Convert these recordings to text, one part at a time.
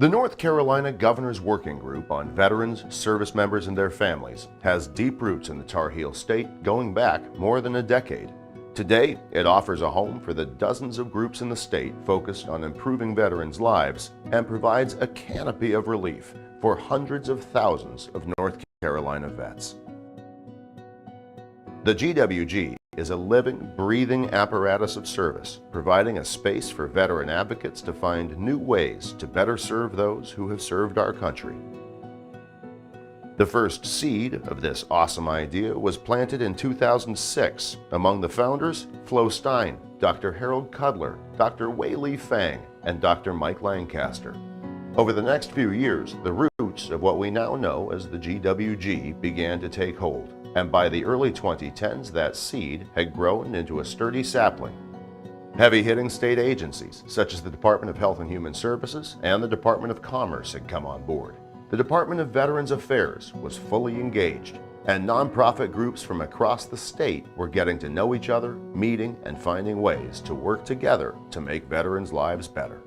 The North Carolina Governor's Working Group on Veterans, Service Members, and their Families has deep roots in the Tar Heel State going back more than a decade. Today, it offers a home for the dozens of groups in the state focused on improving veterans' lives and provides a canopy of relief for hundreds of thousands of North Carolina vets. The GWG is a living, breathing apparatus of service, providing a space for veteran advocates to find new ways to better serve those who have served our country. The first seed of this awesome idea was planted in 2006. Among the founders, Flo Stein, Dr. Harold Cudler, Dr. Wei-Li Fang, and Dr. Mike Lancaster. Over the next few years, the roots of what we now know as the GWG began to take hold, and by the early 2010s, that seed had grown into a sturdy sapling. Heavy-hitting state agencies, such as the Department of Health and Human Services and the Department of Commerce, had come on board. The Department of Veterans Affairs was fully engaged, and nonprofit groups from across the state were getting to know each other, meeting, and finding ways to work together to make veterans' lives better.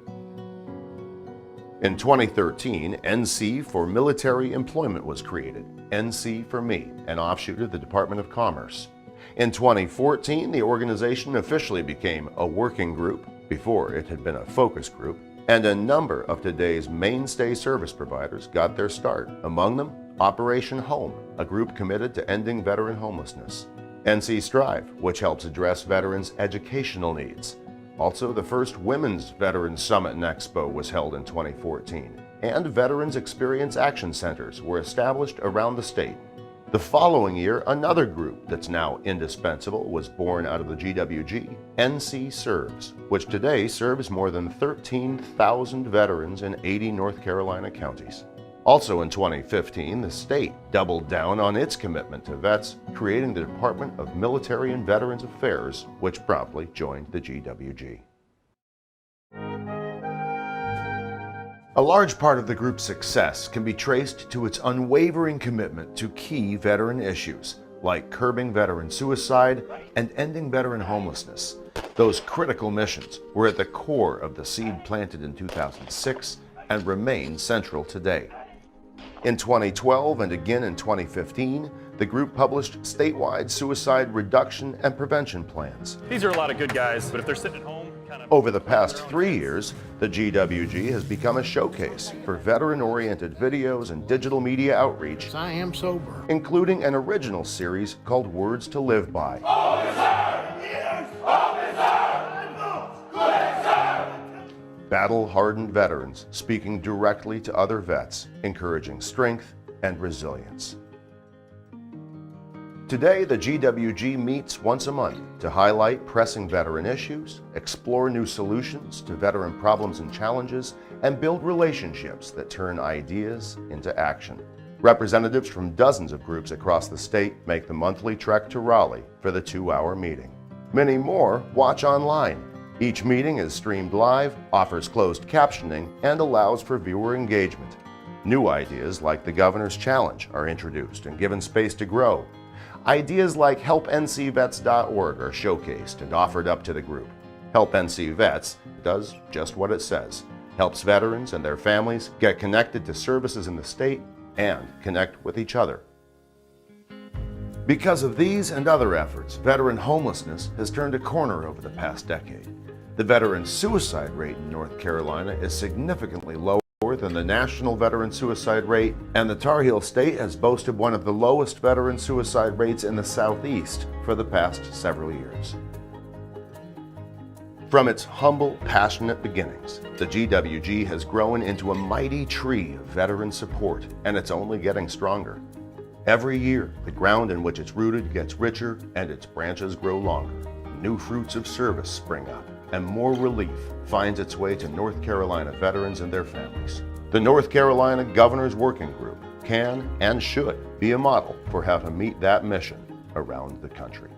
In 2013, NC for Military Employment was created, NC for Me, an offshoot of the Department of Commerce. In 2014, the organization officially became a working group, before it had been a focus group, and a number of today's mainstay service providers got their start, among them Operation Home, a group committed to ending veteran homelessness, NC Strive, which helps address veterans' educational needs. Also, the first Women's Veterans Summit and Expo was held in 2014, and Veterans Experience Action Centers were established around the state. The following year, another group that's now indispensable was born out of the GWG, NC Serves, which today serves more than 13,000 veterans in 80 North Carolina counties. Also in 2015, the state doubled down on its commitment to vets, creating the Department of Military and Veterans Affairs, which promptly joined the GWG. A large part of the group's success can be traced to its unwavering commitment to key veteran issues, like curbing veteran suicide and ending veteran homelessness. Those critical missions were at the core of the seed planted in 2006 and remain central today. In 2012 and again in 2015, the group published statewide suicide reduction and prevention plans. These are a lot of good guys, but if they're sitting at home, Over the past 3 years, the GWG has become a showcase for veteran-oriented videos and digital media outreach. I am sober. Including an original series called Words to Live By. Battle-hardened veterans speaking directly to other vets, encouraging strength and resilience. Today, the GWG meets once a month to highlight pressing veteran issues, explore new solutions to veteran problems and challenges, and build relationships that turn ideas into action. Representatives from dozens of groups across the state make the monthly trek to Raleigh for the 2-hour meeting. Many more watch online. Each meeting is streamed live, offers closed captioning, and allows for viewer engagement. New ideas like the Governor's Challenge are introduced and given space to grow. Ideas like helpncvets.org are showcased and offered up to the group. Help NC Vets does just what it says, helps veterans and their families get connected to services in the state and connect with each other. Because of these and other efforts, veteran homelessness has turned a corner over the past decade. The veteran suicide rate in North Carolina is significantly lower than the national veteran suicide rate, and the Tar Heel State has boasted one of the lowest veteran suicide rates in the Southeast for the past several years. From its humble, passionate beginnings, the GWG has grown into a mighty tree of veteran support, and it's only getting stronger. Every year, the ground in which it's rooted gets richer and its branches grow longer. New fruits of service spring up, and more relief finds its way to North Carolina veterans and their families. The North Carolina Governor's Working Group can and should be a model for how to meet that mission around the country.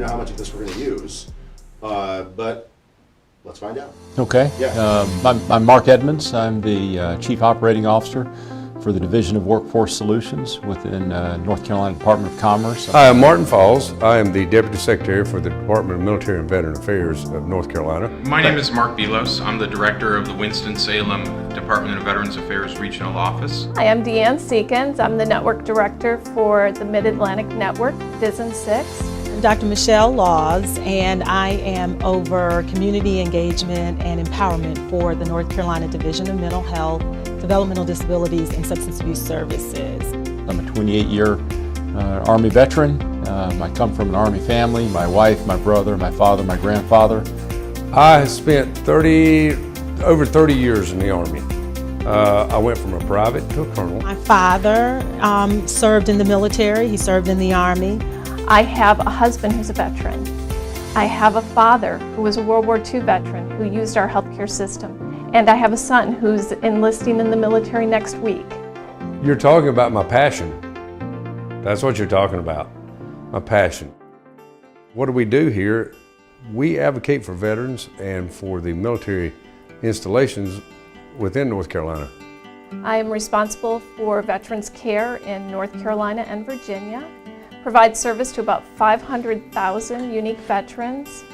how much of this we're going to use, but let's find out. Okay. Yeah. I'm Mark Edmonds. I'm the Chief Operating Officer for the Division of Workforce Solutions within North Carolina Department of Commerce. Hi, I'm Martin Falls. I am the Deputy Secretary for the Department of Military and Veteran Affairs of North Carolina. My name is Mark Belos. I'm the Director of the Winston-Salem Department of Veterans Affairs Regional Office. Hi, I'm Deanne Seekins. I'm the Network Director for the Mid-Atlantic Network, DISN 6. I'm Dr. Michelle Laws, and I am over community engagement and empowerment for the North Carolina Division of Mental Health, Developmental Disabilities, and Substance Abuse Services. I'm a 28-year Army veteran. I come from an Army family. My wife, my brother, my father, my grandfather. I spent over 30 years in the Army. I went from a private to a colonel. My father served in the military. He served in the Army. I have a husband who's a veteran. I have a father who was a World War II veteran who used our healthcare system. And I have a son who's enlisting in the military next week. You're talking about my passion. That's what you're talking about, my passion. What do we do here? We advocate for veterans and for the military installations within North Carolina. I am responsible for veterans care in North Carolina and Virginia, provide service to about 500,000 unique veterans.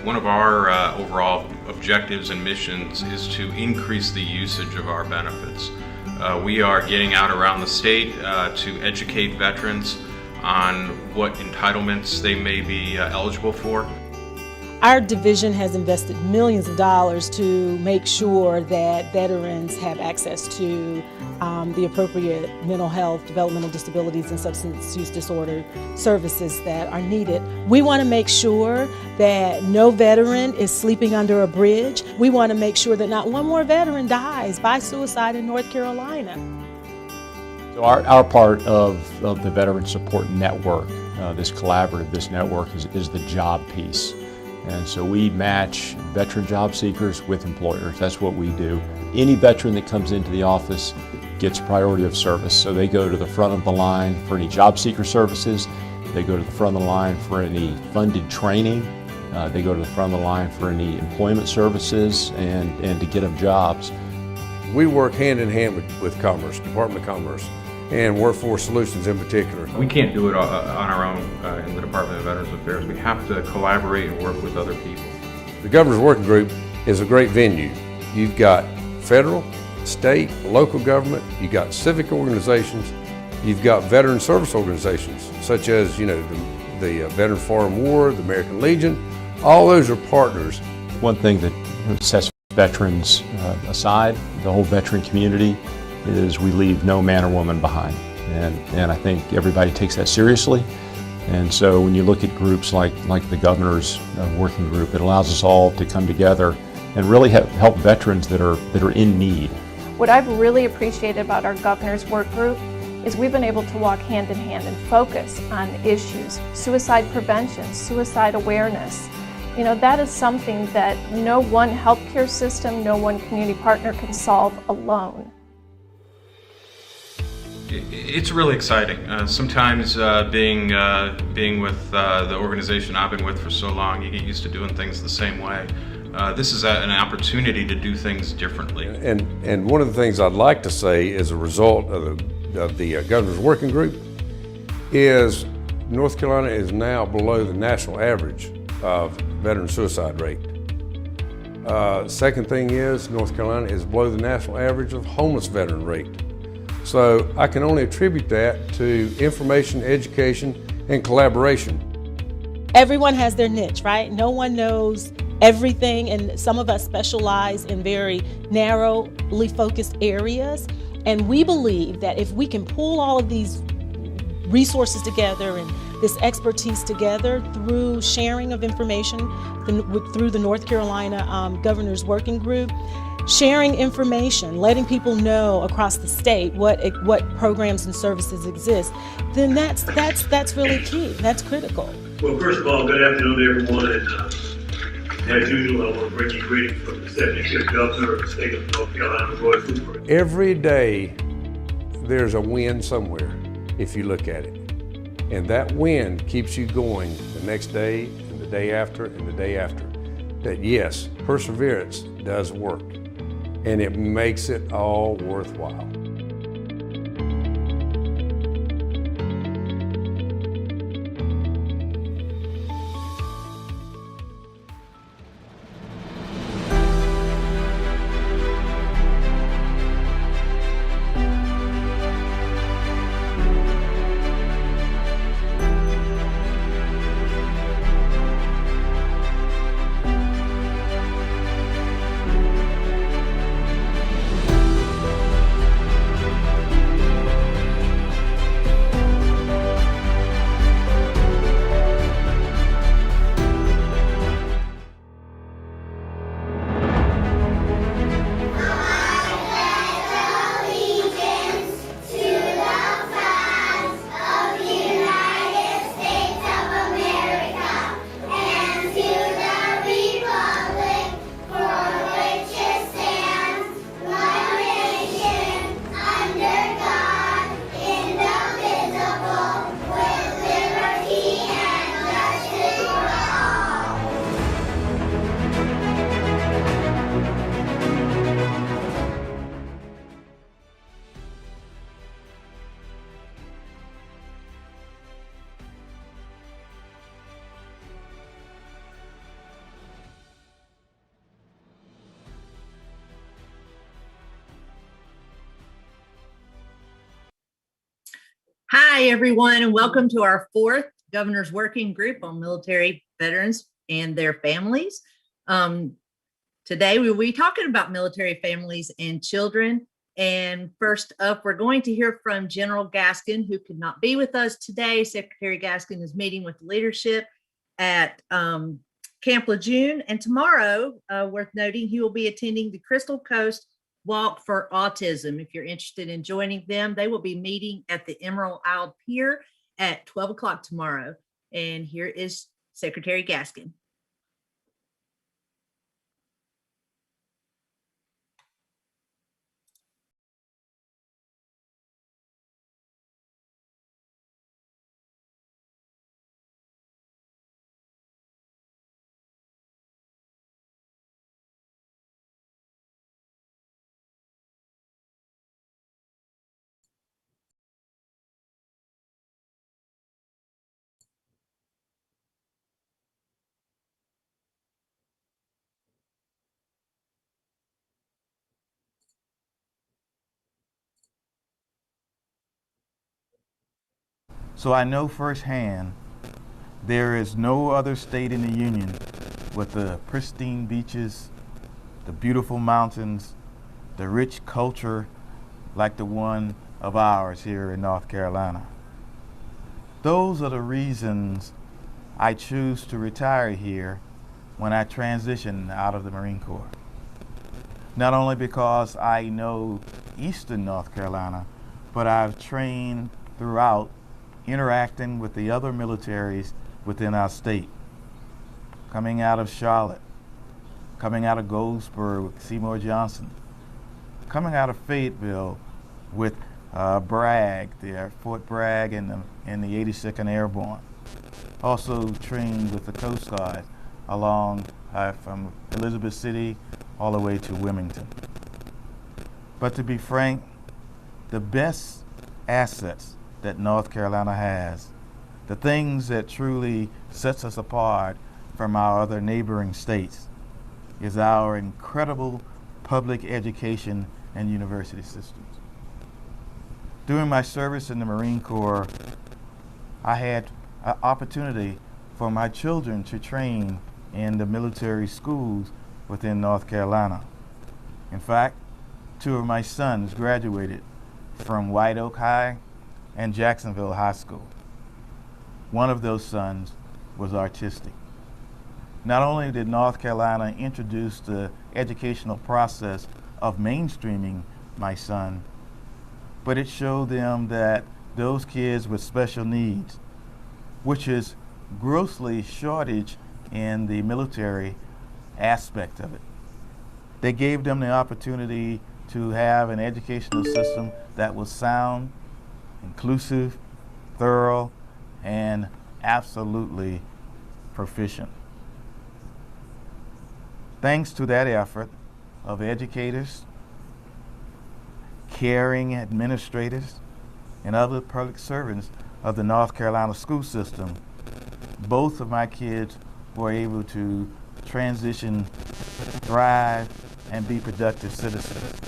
One of our overall objectives and missions is to increase the usage of our benefits. We are getting out around the state to educate veterans on what entitlements they may be eligible for. Our division has invested millions of dollars to make sure that veterans have access to the appropriate mental health, developmental disabilities, and substance use disorder services that are needed. We want to make sure that no veteran is sleeping under a bridge. We want to make sure that not one more veteran dies by suicide in North Carolina. So our part of the Veteran Support Network, this collaborative, this network is the job piece. And so we match veteran job seekers with employers. That's what we do. Any veteran that comes into the office gets priority of service. So they go to the front of the line for any job seeker services. They go to the front of the line for any funded training. They go to the front of the line for any employment services and to get them jobs. We work hand in hand with Commerce, Department of Commerce, and Workforce Solutions in particular. We can't do it on our own in the Department of Veterans Affairs. We have to collaborate and work with other people. The Governor's Working Group is a great venue. You've got federal, state, local government, you've got civic organizations, you've got veteran service organizations, such as, the Veterans Foreign War, the American Legion. All those are partners. One thing that sets veterans aside, the whole veteran community, is we leave no man or woman behind. And I think everybody takes that seriously. And so when you look at groups like the Governor's Working Group, it allows us all to come together and really help veterans that are in need. What I've really appreciated about our Governor's Work Group is we've been able to walk hand in hand and focus on issues, suicide prevention, suicide awareness. That is something that no one healthcare system, no one community partner can solve alone. It's really exciting. Sometimes being with the organization I've been with for so long, you get used to doing things the same way. This is an opportunity to do things differently. And one of the things I'd like to say as a result of the Governor's Working Group is North Carolina is now below the national average of veteran suicide rate. Second thing is North Carolina is below the national average of homeless veteran rate. So I can only attribute that to information, education, and collaboration. Everyone has their niche, right? No one knows everything, and some of us specialize in very narrowly focused areas. And we believe that if we can pull all of these resources together and this expertise together through sharing of information through the North Carolina Governor's Working Group, sharing information, letting people know across the state what programs and services exist, then that's really key. That's critical. Well, first of all, good afternoon, everyone. And as usual, I want to bring you greetings from the 75th Governor of the state of North Carolina, Roy Cooper. Every day, there's a win somewhere, if you look at it. And that wind keeps you going the next day and the day after and the day after. That yes, perseverance does work, and it makes it all worthwhile. Hi, everyone, and welcome to our fourth Governor's Working Group on Military Veterans and their families. Today, we will be talking about military families and children. And first up, we're going to hear from General Gaskin, who could not be with us today. Secretary Gaskin is meeting with leadership at Camp Lejeune. And tomorrow, worth noting, he will be attending the Crystal Coast Walk for Autism. If you're interested in joining them, they will be meeting at the Emerald Isle Pier at 12 o'clock tomorrow. And here is Secretary Gaskin. So I know firsthand there is no other state in the Union with the pristine beaches, the beautiful mountains, the rich culture like the one of ours here in North Carolina. Those are the reasons I choose to retire here when I transition out of the Marine Corps. Not only because I know Eastern North Carolina, but I've trained throughout, interacting with the other militaries within our state. Coming out of Charlotte, coming out of Goldsboro with Seymour Johnson, coming out of Fayetteville with Bragg, Fort Bragg in the 82nd Airborne. Also trained with the Coast Guard along from Elizabeth City all the way to Wilmington. But to be frank, the best assets that North Carolina has, the things that truly sets us apart from our other neighboring states, is our incredible public education and university systems. During my service in the Marine Corps, I had an opportunity for my children to train in the military schools within North Carolina. In fact, 2 of my sons graduated from White Oak High and Jacksonville High School. One of those sons was artistic. Not only did North Carolina introduce the educational process of mainstreaming my son, but it showed them that those kids with special needs, which is grossly shortage in the military aspect of it, they gave them the opportunity to have an educational system that was sound, inclusive, thorough, and absolutely proficient. Thanks to that effort of educators, caring administrators, and other public servants of the North Carolina school system, both of my kids were able to transition, thrive, and be productive citizens.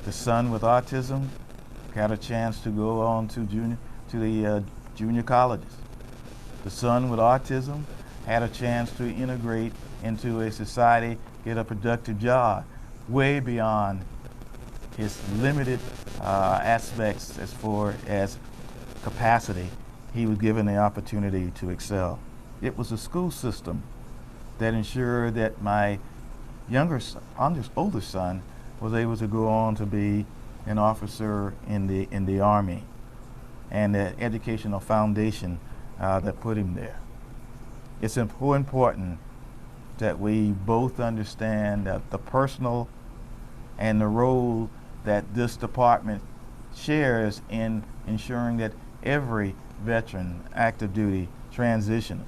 The son with autism got a chance to go on to the junior colleges. The son with autism had a chance to integrate into a society, get a productive job, way beyond his limited aspects as far as capacity. He was given the opportunity to excel. It was a school system that ensured that my older son was able to go on to be an officer in the Army, and the educational foundation that put him there. It's important that we both understand that the personal and the role that this department shares in ensuring that every veteran, active duty, transition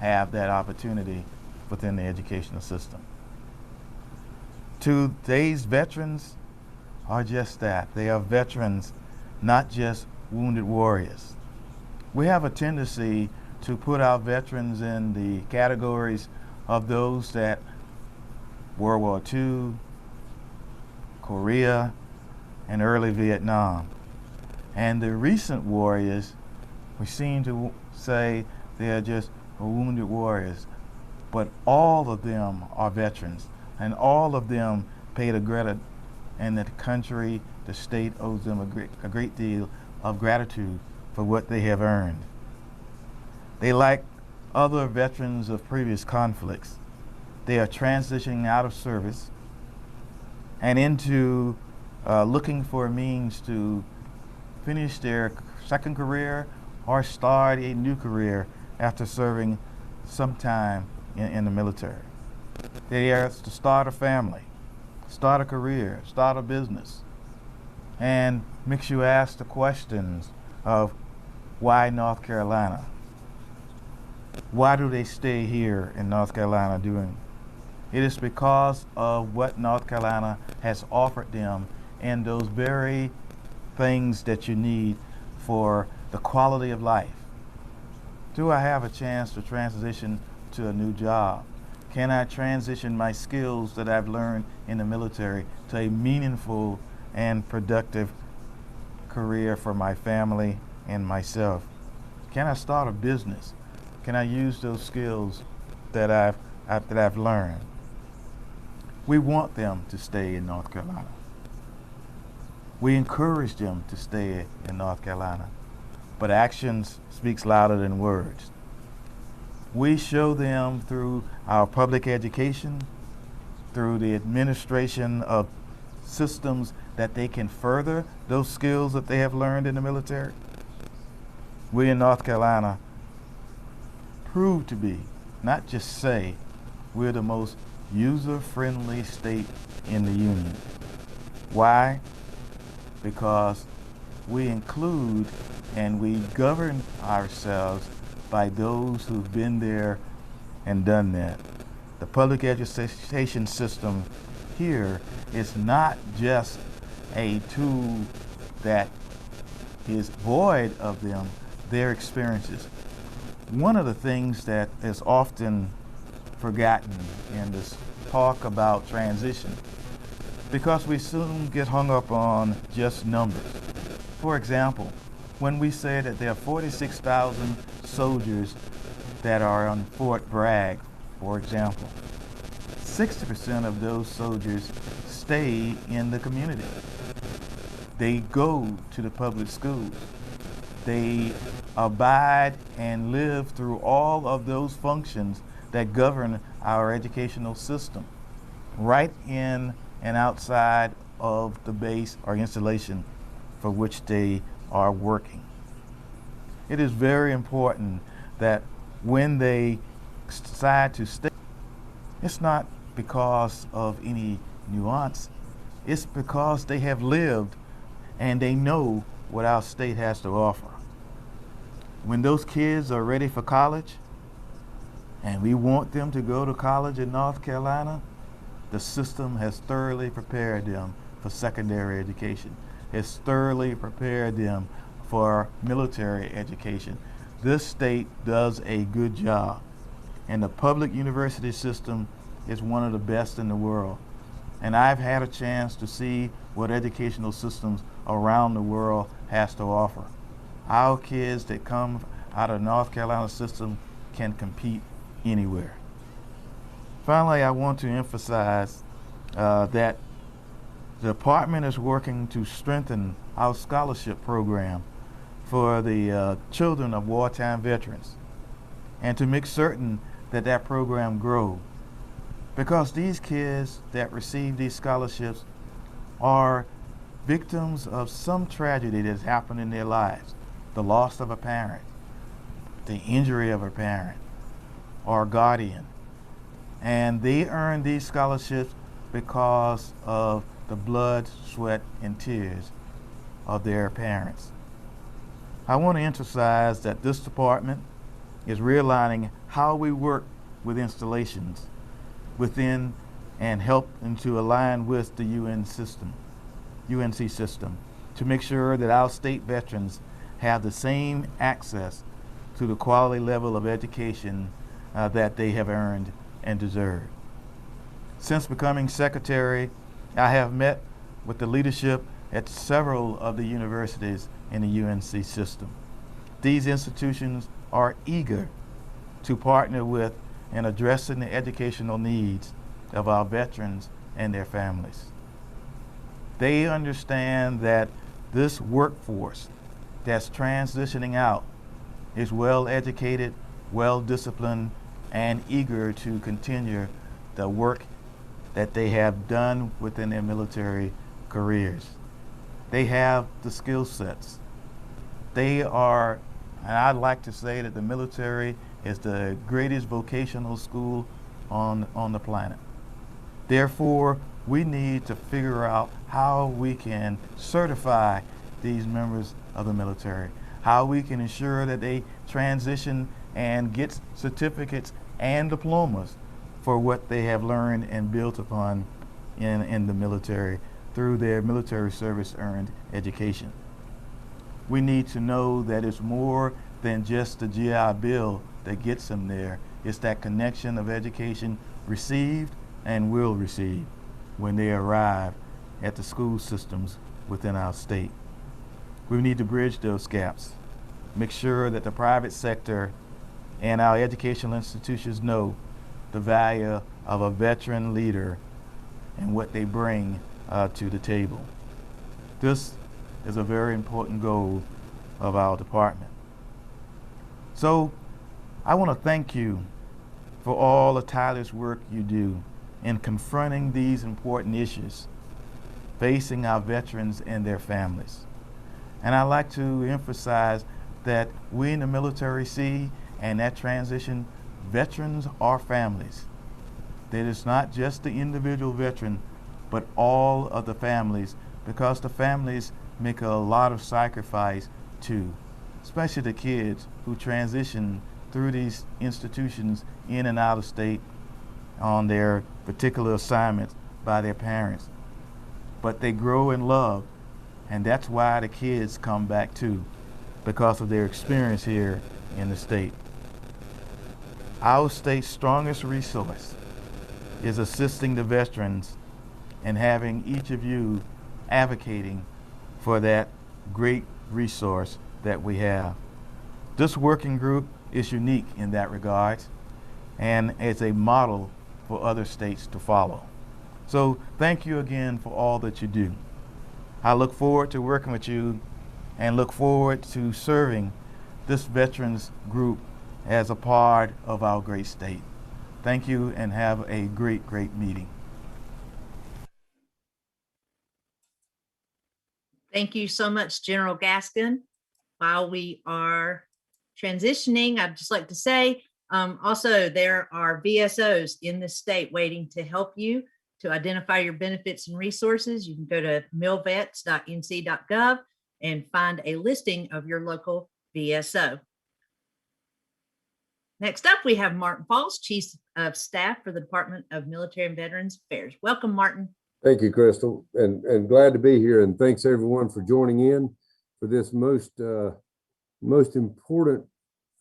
have that opportunity within the educational system. Today's veterans are just that. They are veterans, not just wounded warriors. We have a tendency to put our veterans in the categories of those that World War II, Korea, and early Vietnam. And the recent warriors, we seem to say they're just wounded warriors, but all of them are veterans, and all of them paid a credit, and the country, the state owes them a great deal of gratitude for what they have earned. They, like other veterans of previous conflicts, they are transitioning out of service and into looking for a means to finish their second career or start a new career after serving some time in the military. They are to start a family, start a career, start a business, and makes you ask the questions of why North Carolina? Why do they stay here in North Carolina doing? It is because of what North Carolina has offered them and those very things that you need for the quality of life. Do I have a chance to transition to a new job? Can I transition my skills that I've learned in the military to a meaningful and productive career for my family and myself? Can I start a business? Can I use those skills that I've learned? We want them to stay in North Carolina. We encourage them to stay in North Carolina, but actions speaks louder than words. We show them through our public education, through the administration of systems that they can further those skills that they have learned in the military. We in North Carolina prove to be, not just say, we're the most user-friendly state in the union. Why? Because we include and we govern ourselves by those who've been there and done that. The public education system here is not just a tool that is void of their experiences. One of the things that is often forgotten in this talk about transition, because we soon get hung up on just numbers. For example, when we say that there are 46,000 soldiers that are on Fort Bragg, for example, 60% of those soldiers stay in the community. They go to the public schools. They abide and live through all of those functions that govern our educational system, right in and outside of the base or installation for which they are working. It is very important that when they decide to stay, it's not because of any nuance, it's because they have lived and they know what our state has to offer. when those kids are ready for college, and we want them to go to college in North Carolina, the system has thoroughly prepared them for secondary education, has thoroughly prepared them for military education. This state does a good job, and the public university system is one of the best in the world. And I've had a chance to see what educational systems around the world has to offer. Our kids that come out of the North Carolina system can compete anywhere. Finally, I want to emphasize that the department is working to strengthen our scholarship program for the children of wartime veterans, and to make certain that that program grows. Because these kids that receive these scholarships are victims of some tragedy that's happened in their lives, the loss of a parent, the injury of a parent or guardian. And they earn these scholarships because of the blood, sweat, and tears of their parents. I want to emphasize that this department is realigning how we work with installations within and helping to align with the UNC system to make sure that our state veterans have the same access to the quality level of education that they have earned and deserve. Since becoming secretary, I have met with the leadership at several of the universities in the UNC system. These institutions are eager to partner with in addressing the educational needs of our veterans and their families. They understand that this workforce that's transitioning out is well educated, well disciplined, and eager to continue the work that they have done within their military careers. They have the skill sets. They are, and I'd like to say that the military is the greatest vocational school on the planet. Therefore, we need to figure out how we can certify these members of the military, how we can ensure that they transition and get certificates and diplomas for what they have learned and built upon in the military through their military service earned education. We need to know that it's more than just the GI Bill that gets them there. It's that connection of education received and will receive when they arrive at the school systems within our state. We need to bridge those gaps, make sure that the private sector and our educational institutions know the value of a veteran leader and what they bring to the table. This is a very important goal of our department. So I want to thank you for all the tireless work you do in confronting these important issues facing our veterans and their families. And I'd like to emphasize that we in the military see, and that transition, veterans are families. That it's not just the individual veteran, but all of the families, because the families make a lot of sacrifice too, especially the kids who transition through these institutions in and out of state on their particular assignments by their parents. But they grow in love, and that's why the kids come back too, because of their experience here in the state. Our state's strongest resource is assisting the veterans and having each of you advocating for that great resource that we have. This working group is unique in that regard, and it's a model for other states to follow. So thank you again for all that you do. I look forward to working with you and look forward to serving this veterans group as a part of our great state. Thank you, and have a great, great meeting. Thank you so much, General Gaskin. While we are transitioning, I'd just like to say, also there are VSOs in the state waiting to help you to identify your benefits and resources. You can go to milvets.nc.gov and find a listing of your local VSO. Next up, we have Martin Falls, Chief of Staff for the Department of Military and Veterans Affairs. Welcome, Martin. Thank you, Crystal, and glad to be here. And thanks everyone for joining in for this most important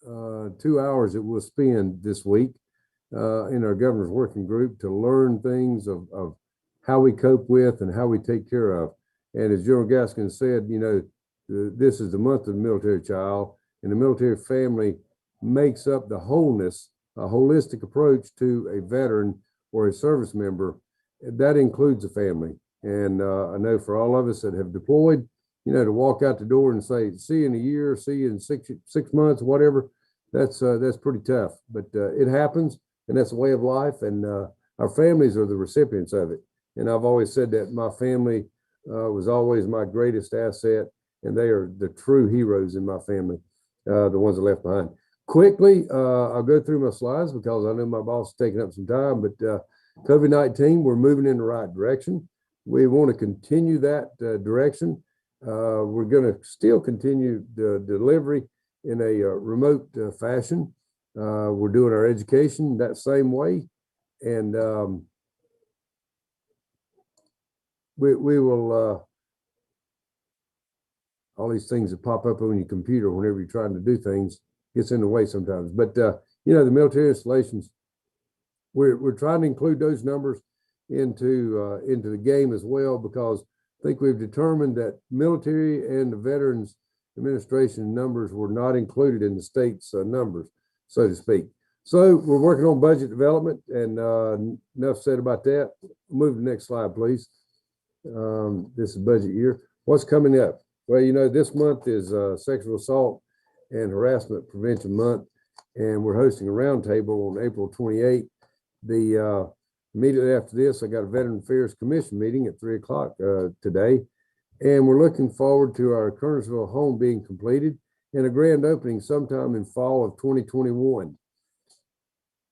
2 hours that we'll spend this week in our governor's working group to learn things of how we cope with and how we take care of. And as General Gaskin said, you know, this is the month of the military child, and the military family makes up the wholeness, a holistic approach to a veteran or a service member. That includes a family. And I know for all of us that have deployed, you know, to walk out the door and say, see you in a year, see you in six months, whatever, that's pretty tough. But it happens, and that's a way of life. And our families are the recipients of it. And I've always said that my family was always my greatest asset, and they are the true heroes in my family, the ones that left behind. Quickly, I'll go through my slides because I know my boss is taking up some time, but COVID-19, we're moving in the right direction. We want to continue that direction. We're going to still continue the delivery in a remote fashion. We're doing our education that same way. And we will, all these things that pop up on your computer whenever you're trying to do things gets in the way sometimes. But, you know, the military installations, we're trying to include those numbers into the game as well, because I think we've determined that military and the Veterans Administration numbers were not included in the state's numbers, so to speak. So we're working on budget development, and enough said about that. Move to the next slide, please. This is budget year. What's coming up? Well, you know, this month is Sexual Assault and Harassment Prevention Month, and we're hosting a roundtable on April 28th. Immediately after this, I got a Veteran Affairs Commission meeting at 3 o'clock today, and we're looking forward to our Kernersville home being completed and a grand opening sometime in fall of 2021.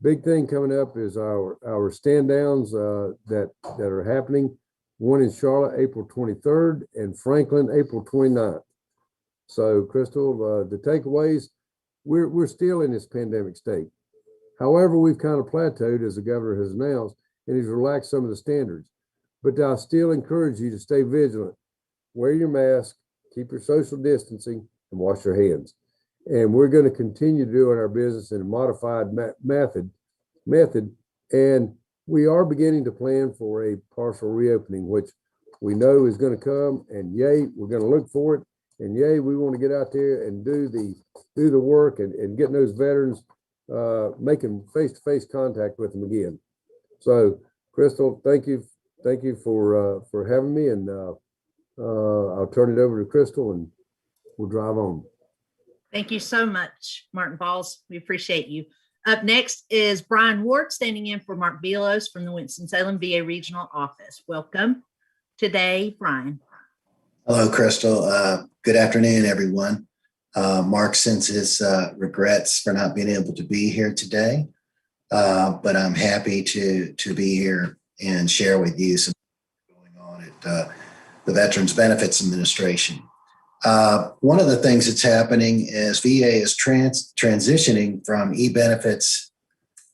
Big thing coming up is our stand downs that are happening. One in Charlotte, April 23rd, and Franklin, April 29th. So, Crystal, the takeaways, we're still in this pandemic state. However, we've kind of plateaued, as the governor has announced, and he's relaxed some of the standards. But I still encourage you to stay vigilant. Wear your mask, keep your social distancing, and wash your hands. And we're going to continue doing our business in a modified method. And we are beginning to plan for a partial reopening, which we know is going to come. And yay, we're going to look for it. And yay, we want to get out there and do the work and getting those veterans, making face-to-face contact with them again. So, Crystal, thank you for having me, and I'll turn it over to Crystal, and we'll drive on. Thank you so much, Martin Falls. We appreciate you. Up next is Brian Ward, standing in for Mark Belos from the Winston-Salem VA Regional Office. Welcome today, Brian. Hello, Crystal. Good afternoon, everyone. Mark sends his regrets for not being able to be here today, but I'm happy to be here and share with you some going on at the Veterans Benefits Administration. One of the things that's happening is VA is transitioning from eBenefits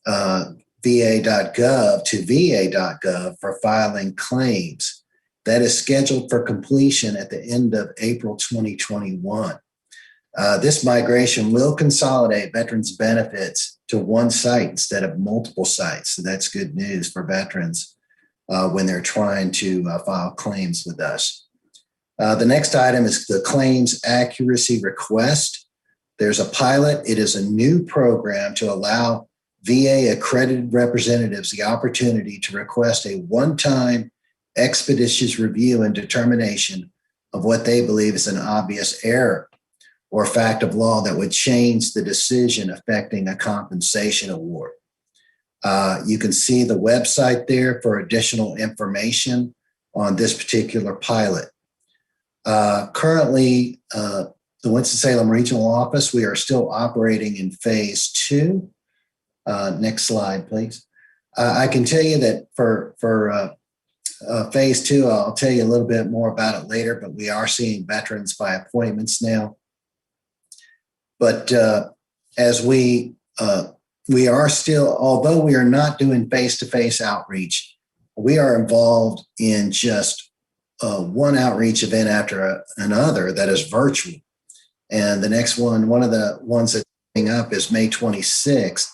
va.gov to va.gov for filing claims. That is scheduled for completion at the end of April 2021. This migration will consolidate veterans benefits to one site instead of multiple sites. So that's good news for veterans when they're trying to file claims with us. The next item is the claims accuracy request. There's a pilot. It is a new program to allow VA accredited representatives the opportunity to request a one-time expeditious review and determination of what they believe is an obvious error or fact of law that would change the decision affecting a compensation award. You can see the website there for additional information on this particular pilot. Currently, the Winston-Salem Regional Office, we are still operating in phase 2. Next slide, please. I can tell you that for phase 2, I'll tell you a little bit more about it later, but we are seeing veterans by appointments now. But as we we are still, although we are not doing face-to-face outreach, we are involved in just one outreach event after another that is virtual. And the next one of the ones that's coming up is May 26th.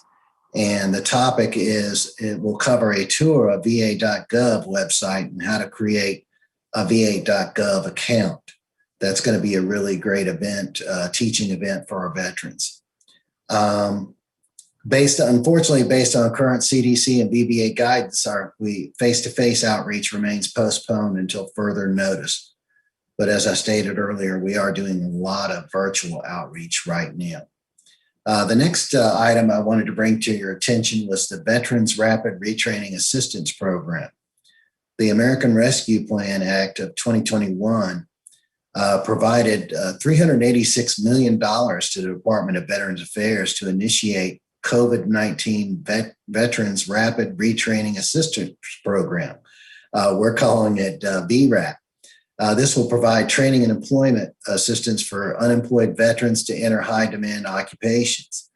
And the topic is, it will cover a tour of va.gov website and how to create a va.gov account. That's going to be a really great event, teaching event for our veterans. Unfortunately, based on current CDC and VBA guidance, our face-to-face outreach remains postponed until further notice. But as I stated earlier, we are doing a lot of virtual outreach right now. The next item I wanted to bring to your attention was the Veterans Rapid Retraining Assistance Program. The American Rescue Plan Act of 2021 provided $386 million to the Department of Veterans Affairs to initiate COVID-19 Veterans Rapid Retraining Assistance Program. We're calling it VRAP. This will provide training and employment assistance for unemployed veterans to enter high-demand occupations.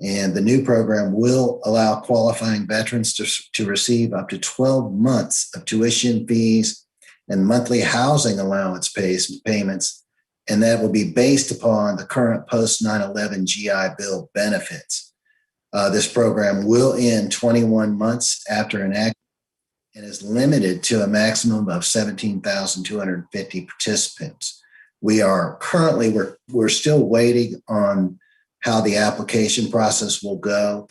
And the new program will allow qualifying veterans to receive up to 12 months of tuition fees and monthly housing allowance payments, and that will be based upon the current post-9/11 GI Bill benefits. This program will end 21 months after enactment and is limited to a maximum of 17,250 participants. We're still waiting on how the application process will go.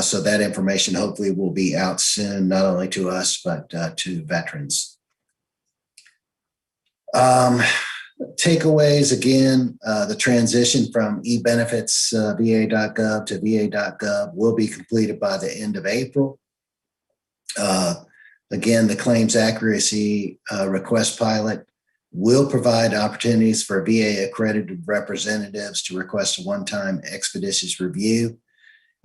So that information hopefully will be out soon, not only to us, but to veterans. Takeaways, again, the transition from eBenefits va.gov to va.gov will be completed by the end of April. Again, the claims accuracy request pilot will provide opportunities for VA accredited representatives to request a one-time expeditious review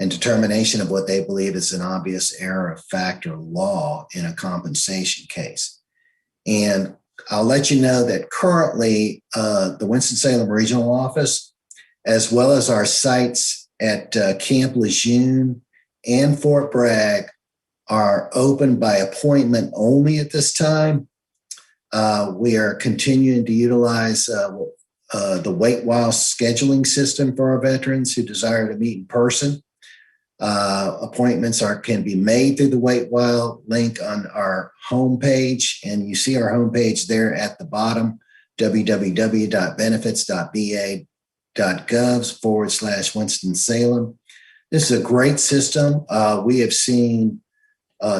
and determination of what they believe is an obvious error of fact or law in a compensation case. And I'll let you know that currently the Winston-Salem Regional Office, as well as our sites at Camp Lejeune and Fort Bragg, are open by appointment only at this time. We are continuing to utilize the Wait While scheduling system for our veterans who desire to meet in person. Appointments can be made through the Wait While link on our homepage, and you see our homepage there at the bottom, www.benefits.va.gov/Winston-Salem. This is a great system. We have seen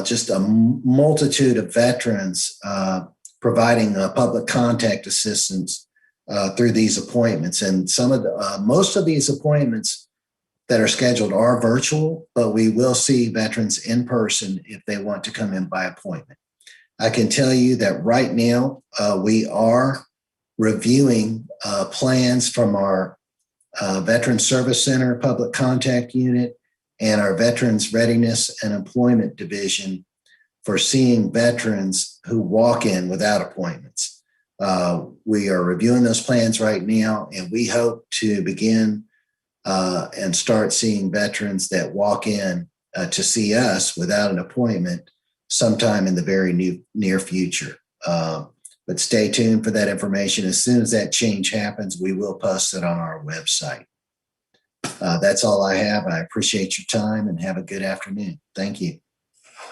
just a multitude of veterans providing public contact assistance through these appointments. And most of these appointments that are scheduled are virtual, but we will see veterans in person if they want to come in by appointment. I can tell you that right now we are reviewing plans from our Veterans Service Center Public Contact Unit and our Veterans Readiness and Employment Division for seeing veterans who walk in without appointments. We are reviewing those plans right now, and we hope to begin and start seeing veterans that walk in to see us without an appointment sometime in the very near future. But stay tuned for that information. As soon as that change happens, we will post it on our website. That's all I have. I appreciate your time and have a good afternoon. Thank you.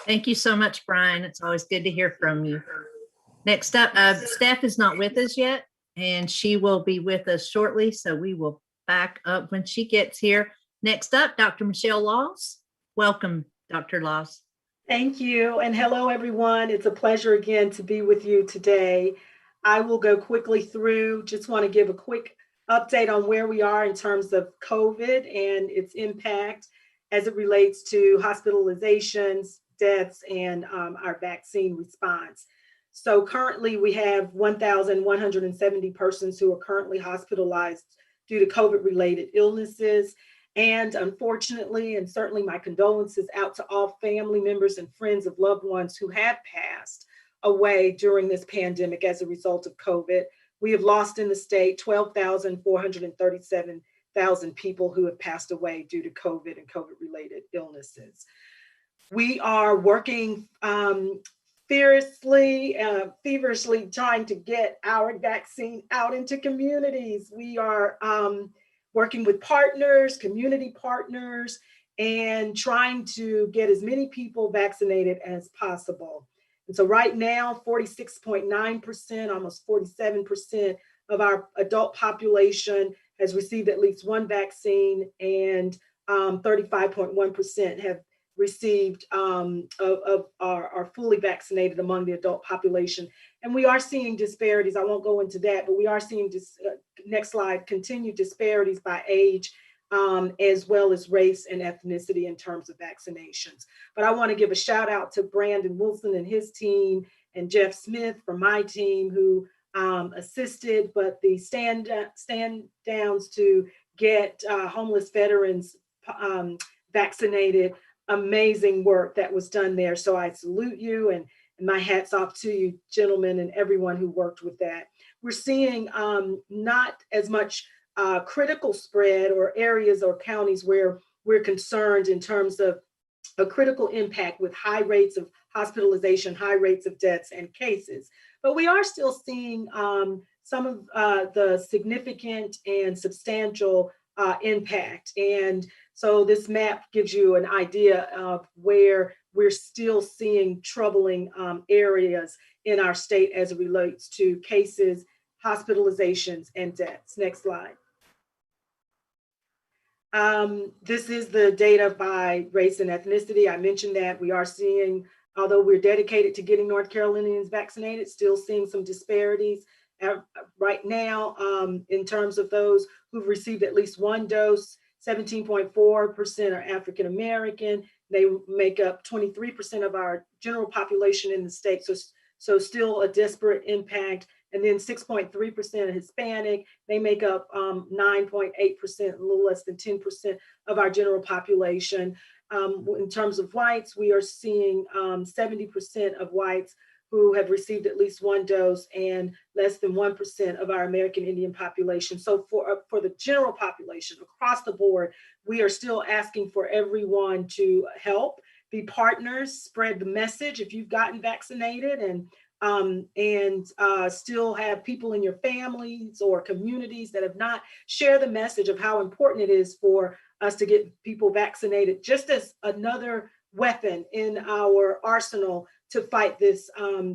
Thank you so much, Brian. It's always good to hear from you. Next up, Steph is not with us yet, and she will be with us shortly, so we will back up when she gets here. Next up, Dr. Michelle Laws. Welcome, Dr. Laws. Thank you, and hello, everyone. It's a pleasure again to be with you today. I will go quickly through, just want to give a quick update on where we are in terms of COVID and its impact as it relates to hospitalizations, deaths, and our vaccine response. So currently we have 1,170 persons who are currently hospitalized due to COVID-related illnesses. And unfortunately, and certainly my condolences out to all family members and friends of loved ones who have passed away during this pandemic as a result of COVID. We have lost in the state 12,437 1,000 people who have passed away due to COVID and COVID-related illnesses. We are working feverishly trying to get our vaccine out into communities. We are working with partners, community partners, and trying to get as many people vaccinated as possible. And so right now, 46.9%, almost 47% of our adult population has received at least one vaccine, and 35.1% have received are fully vaccinated among the adult population. And we are seeing disparities. I won't go into that, but we are seeing next slide, continued disparities by age, as well as race and ethnicity in terms of vaccinations. But I want to give a shout out to Brandon Wilson and his team, and Jeff Smith from my team, who assisted, but the stand downs to get homeless veterans vaccinated. Amazing work that was done there. So I salute you, and my hat's off to you, gentlemen, and everyone who worked with that. We're seeing not as much critical spread or areas or counties where we're concerned in terms of a critical impact with high rates of hospitalization, high rates of deaths and cases. But we are still seeing some of the significant and substantial impact. And so this map gives you an idea of where we're still seeing troubling areas in our state as it relates to cases, hospitalizations, and deaths. Next slide. This is the data by race and ethnicity. I mentioned that we are seeing, although we're dedicated to getting North Carolinians vaccinated, still seeing some disparities right now in terms of those who've received at least one dose. 17.4% are African American. They make up 23% of our general population in the state. So still a disparate impact. And then 6.3% Hispanic. They make up 9.8%, a little less than 10% of our general population. In terms of whites, we are seeing 70% of whites who have received at least one dose, and less than 1% of our American Indian population. So for the general population across the board, we are still asking for everyone to help, be partners, spread the message. If you've gotten vaccinated and still have people in your families or communities that have not, share the message of how important it is for us to get people vaccinated, just as another weapon in our arsenal to fight this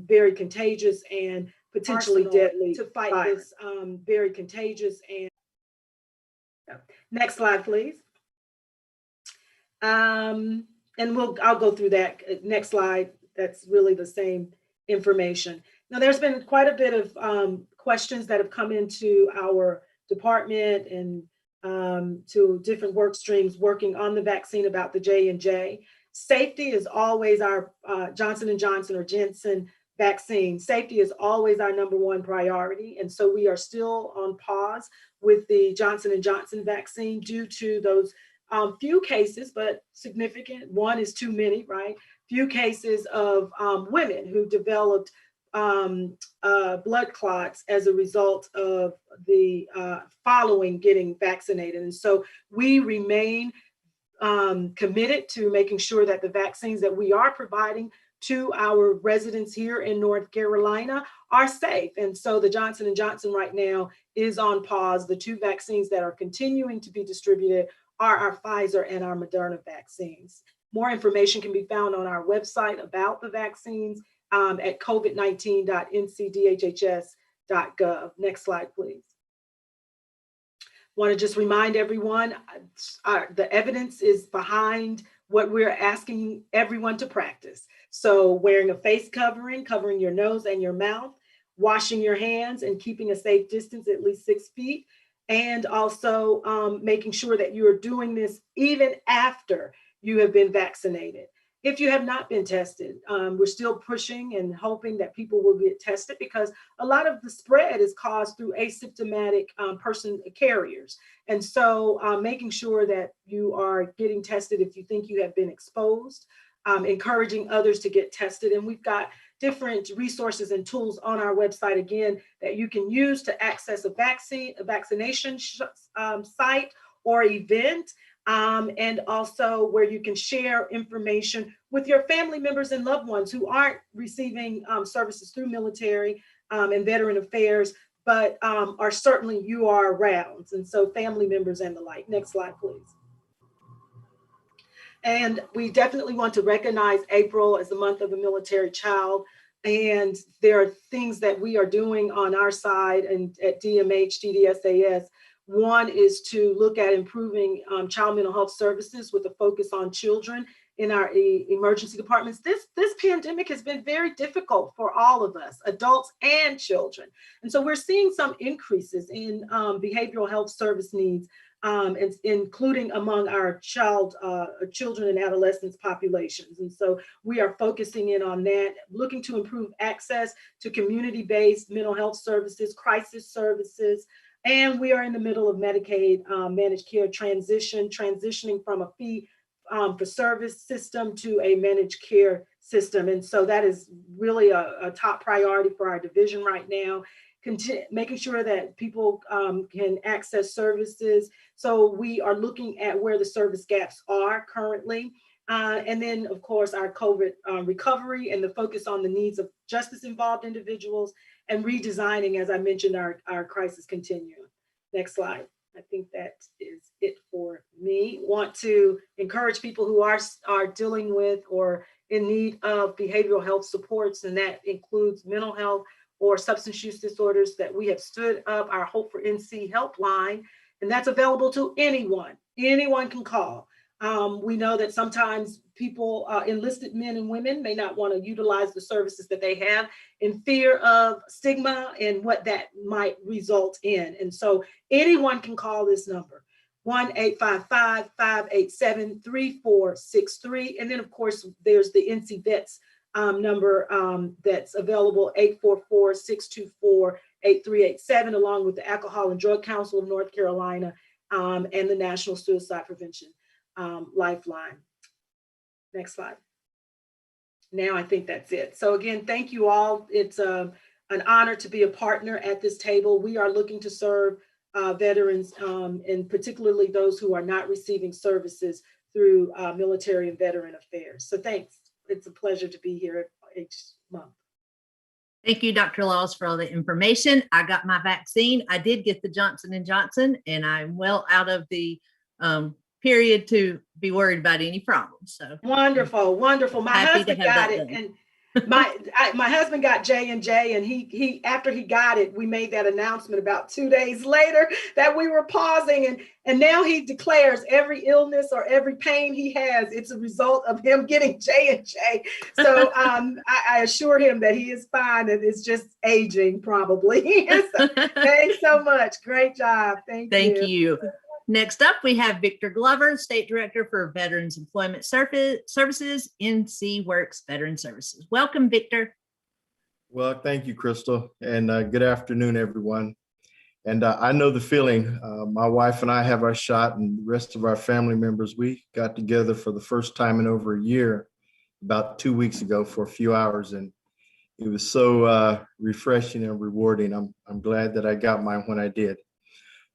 very contagious and potentially deadly virus. Very contagious and next slide, please. And I'll go through that. Next slide. That's really the same information. Now, there's been quite a bit of questions that have come into our department and to different work streams working on the vaccine about the J&J. Safety is always our Johnson & Johnson or Janssen vaccine. Safety is always our #1 priority. And so we are still on pause with the Johnson & Johnson vaccine due to those few cases, but significant. One is too many, right? Few cases of women who developed blood clots as a result of the following getting vaccinated. And so we remain committed to making sure that the vaccines that we are providing to our residents here in North Carolina are safe. And so the Johnson & Johnson right now is on pause. The 2 vaccines that are continuing to be distributed are our Pfizer and our Moderna vaccines. More information can be found on our website about the vaccines at covid19.ncdhhs.gov. Next slide, please. Want to just remind everyone, the evidence is behind what we're asking everyone to practice. So wearing a face covering, covering your nose and your mouth, washing your hands and keeping a safe distance at least 6 feet, and also making sure that you are doing this even after you have been vaccinated. If you have not been tested, we're still pushing and hoping that people will get tested, because a lot of the spread is caused through asymptomatic carriers. And so making sure that you are getting tested if you think you have been exposed, encouraging others to get tested. And we've got different resources and tools on our website, again, that you can use to access a vaccination site, or event, and also where you can share information with your family members and loved ones who aren't receiving services through military and veteran affairs, but are certainly you are around. And so family members and the like. Next slide, please. And we definitely want to recognize April as the month of the military child. And there are things that we are doing on our side and at DMH, DDSAS. One is to look at improving child mental health services with a focus on children in our emergency departments. This pandemic has been very difficult for all of us, adults and children. And so we're seeing some increases in behavioral health service needs, including among our children and adolescents populations. And so we are focusing in on that, looking to improve access to community-based mental health services, crisis services, and we are in the middle of Medicaid managed care transitioning from a fee for service system to a managed care system. And so that is really a top priority for our division right now. Making sure that people can access services. So we are looking at where the service gaps are currently. And then, of course, our COVID recovery and the focus on the needs of justice-involved individuals and redesigning, as I mentioned, our crisis continuum. Next slide. I think that is it for me. Want to encourage people who are dealing with or in need of behavioral health supports, and that includes mental health or substance use disorders, that we have stood up our Hope for NC helpline, and that's available to anyone. Anyone can call. We know that sometimes people, enlisted men and women, may not want to utilize the services that they have in fear of stigma and what that might result in. And so anyone can call this number, 1-855-587-3463. And then, of course, there's the NC Vets number that's available, 844-624-8387, along with the Alcohol and Drug Council of North Carolina and the National Suicide Prevention Lifeline. Next slide. Now I think that's it. So again, thank you all. It's an honor to be a partner at this table. We are looking to serve veterans and particularly those who are not receiving services through military and veteran affairs. So thanks. It's a pleasure to be here each month. Thank you, Dr. Laws, for all the information. I got my vaccine. I did get the Johnson & Johnson, and I'm well out of the period to be worried about any problems. So wonderful, wonderful. My husband got it, done. and my husband got J&J, and he after he got it, we made that announcement about 2 days later that we were pausing, and now he declares every illness or every pain he has, it's a result of him getting J&J. So I assure him that he is fine, and it's just aging probably. So, thanks so much. Great job. Thank you. Next up, we have Victor Glover, State Director for Veterans Employment Services, NC Works Veteran Services. Welcome, Victor. Well, thank you, Crystal, and good afternoon, everyone. And I know the feeling. My wife and I have our shot, and the rest of our family members, we got together for the first time in over a year, about 2 weeks ago for a few hours, and it was so refreshing and rewarding. I'm glad that I got mine when I did.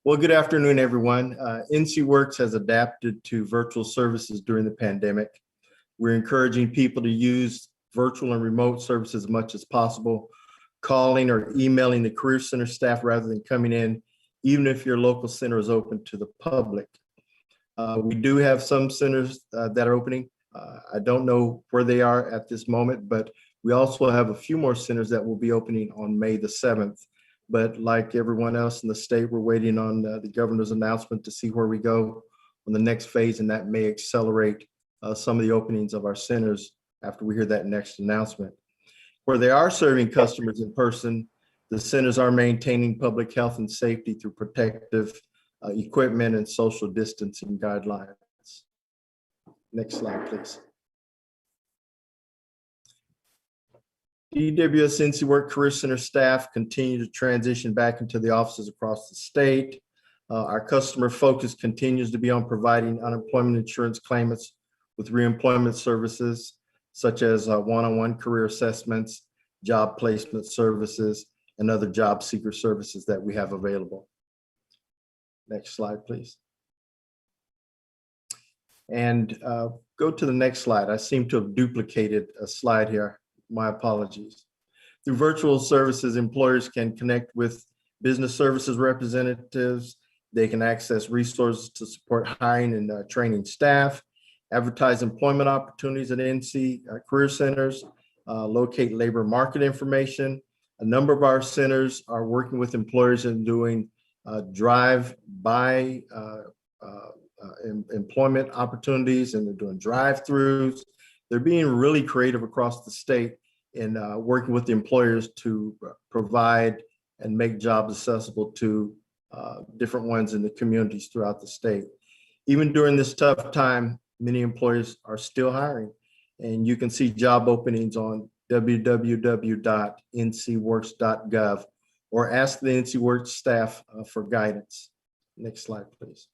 Well, good afternoon, everyone. NC Works has adapted to virtual services during the pandemic. We're encouraging people to use virtual and remote services as much as possible, calling or emailing the Career Center staff rather than coming in, even if your local center is open to the public. We do have some centers that are opening. I don't know where they are at this moment, but we also have a few more centers that will be opening on May the 7th. But like everyone else in the state, we're waiting on the governor's announcement to see where we go on the next phase, and that may accelerate some of the openings of our centers after we hear that next announcement. Where they are serving customers in person, the centers are maintaining public health and safety through protective equipment and social distancing guidelines. Next slide, please. DWS NC Work Career Center staff continue to transition back into the offices across the state. Our customer focus continues to be on providing unemployment insurance claimants with reemployment services, such as one-on-one career assessments, job placement services, and other job seeker services that we have available. Next slide, please. And go to the next slide. I seem to have duplicated a slide here. My apologies. Through virtual services, employers can connect with business services representatives. They can access resources to support hiring and training staff, advertise employment opportunities at NC Career Centers, locate labor market information. A number of our centers are working with employers and doing drive-by employment opportunities, and they're doing drive-throughs. They're being really creative across the state in working with the employers to provide and make jobs accessible to different ones in the communities throughout the state. Even during this tough time, many employers are still hiring, and you can see job openings on www.ncworks.gov or ask the NC Works staff for guidance. Next slide, please.